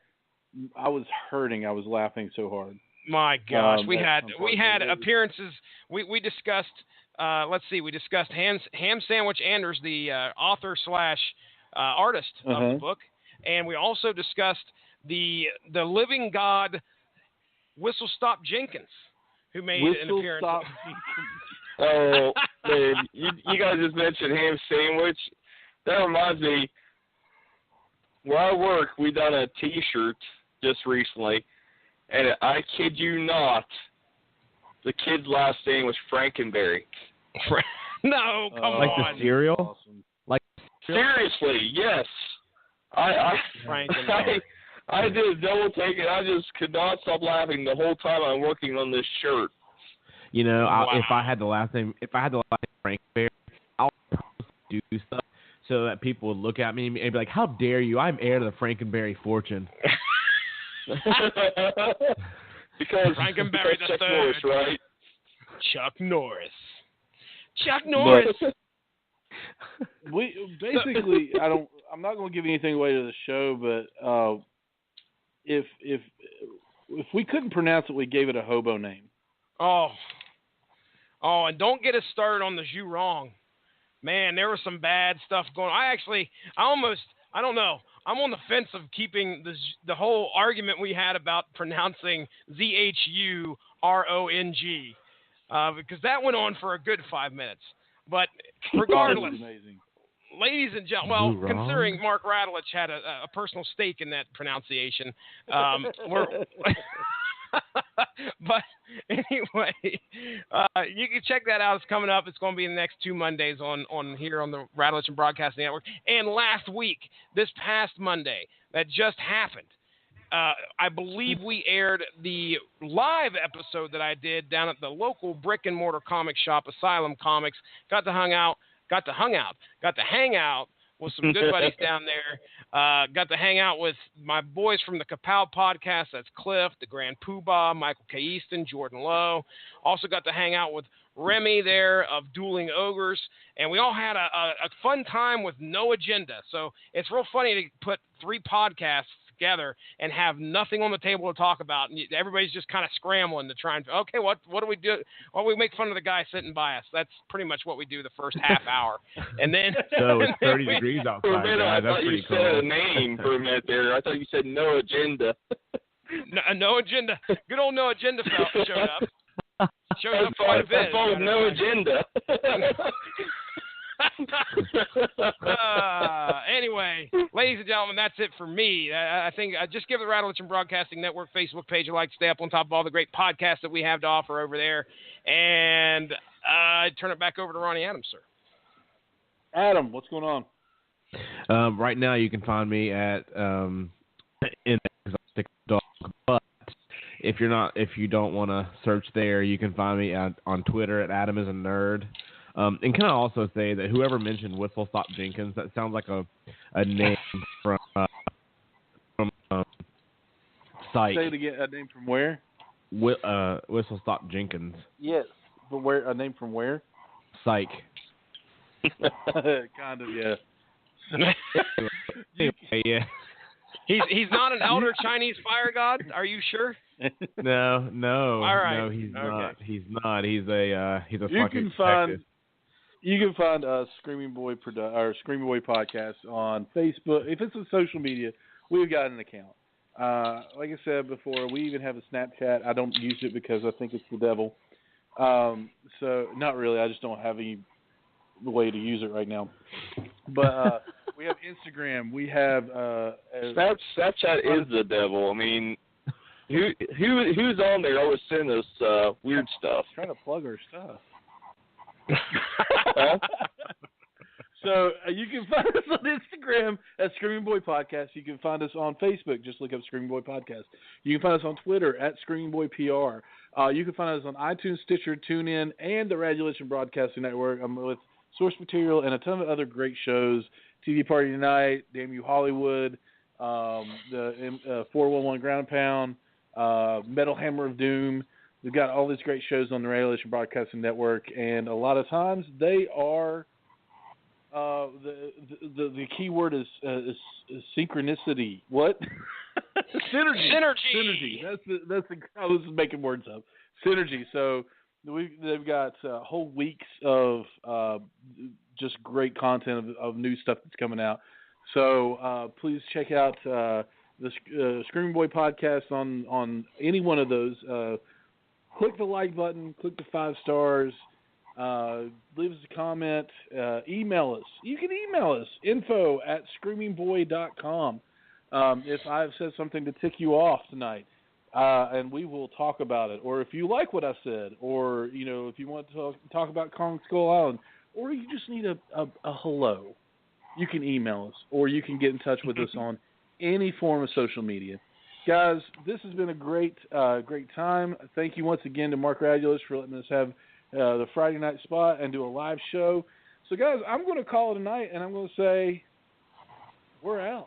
was hurting. I was laughing so hard. My gosh, we had appearances. We discussed. We discussed Ham Sandwich Anders, the author / artist of the book, and we also discussed the living god Whistle Stop Jenkins, who made an appearance. Oh, man, you guys just mentioned Ham Sandwich. That reminds me, where I work, we done a T-shirt just recently, and I kid you not, the kid's last name was Frankenberry. No, come on. Like the cereal? Awesome. Seriously, yes. I did a double take, and I just could not stop laughing the whole time I'm working on this shirt. Wow. If I had the last name Frankenberry, I'll do stuff so that people would look at me and be like, "How dare you? I'm heir to the Frankenberry fortune." Because Frankenberry the Chuck third. Norris, right? Chuck Norris. We basically, I'm not going to give anything away to the show, but if we couldn't pronounce it, we gave it a hobo name. Oh, and don't get us started on the Zhu Rong. Man, there was some bad stuff going on. I don't know. I'm on the fence of keeping the whole argument we had about pronouncing ZHURONG, because that went on for a good 5 minutes. But regardless, ladies and gentlemen, considering Mark Rattleitch had a personal stake in that pronunciation, but anyway, you can check that out. It's coming up. It's going to be in the next 2 Mondays on here on the Rattleitch Broadcasting Network. And this past Monday, that just happened, I believe we aired the live episode that I did down at the local brick and mortar comic shop, Asylum Comics. Got to hang out with some good buddies down there. Got to hang out with my boys from the Kapow podcast. That's Cliff, the Grand Poobah, Michael K. Easton, Jordan Lowe. Also got to hang out with Remy there of Dueling Ogres. And we all had a fun time with no agenda. So it's real funny to put 3 podcasts together and have nothing on the table to talk about. And everybody's just kind of scrambling to try and, okay, what do we do? Well, we make fun of the guy sitting by us. That's pretty much what we do the first half hour. And then so it's 30 degrees outside. For a minute, guys. I thought you said a name for a minute there. I thought you said No Agenda. No Agenda. Good old No Agenda fella showed up. Showed up quite a bit. Full of No Agenda. Anyway, ladies and gentlemen, that's it for me. I think just give the Rattlechen Broadcasting Network Facebook page a like, stay up on top of all the great podcasts that we have to offer over there, and turn it back over to Ronnie Adams, sir. Adam, what's going on? Right now, you can find me at in Exotic Dog, but if you don't want to search there, you can find me on Twitter at Adam is a Nerd. And can I also say that whoever mentioned Whistle Stop Jenkins, that sounds like a name from Psych. Say it again. A name from where? Whistle Stop Jenkins. Yes, but where? A name from where? Psych. Kind of, yeah. Yeah. He's not an elder Chinese fire god. Are you sure? No. All right. No, he's not. He's not. He's a You fucking can find detective. You can find Screaming Boy Screaming Boy Podcast on Facebook. If it's on social media, we've got an account. Like I said before, we even have a Snapchat. I don't use it because I think it's the devil. So not really. I just don't have any way to use it right now. But we have Instagram. We have Snapchat is the devil. I mean, who's on there always sending us weird stuff? Trying to plug our stuff. So you can find us on Instagram at Screaming Boy Podcast. You can find us on Facebook. Just look up Screaming Boy Podcast. You can find us on Twitter at Screaming Boy PR. You can find us on iTunes, Stitcher, TuneIn, and the Radulition Broadcasting Network with source material and a ton of other great shows. TV Party Tonight, Damn You Hollywood, the 411 Ground Pound, Metal Hammer of Doom. We've got all these great shows on the Radulition Broadcasting Network, and a lot of times they are the key word is synchronicity. What? Synergy. That's the. I was making words up. Synergy. So they've got whole weeks of just great content of new stuff that's coming out. So please check out the Screaming Boy Podcast on any one of those. Click the like button. Click the 5 stars. Leave us a comment. Email us. You can email us. info@screamingboy.com. If I've said something to tick you off tonight, and we will talk about it. Or if you like what I said, or if you want to talk about Kong Skull Island, or you just need a hello, you can email us, or you can get in touch with us on any form of social media. Guys, this has been a great time. Thank you once again to Mark Radulus for letting us have the Friday night spot and do a live show. So, guys, I'm going to call it a night, and I'm going to say we're out.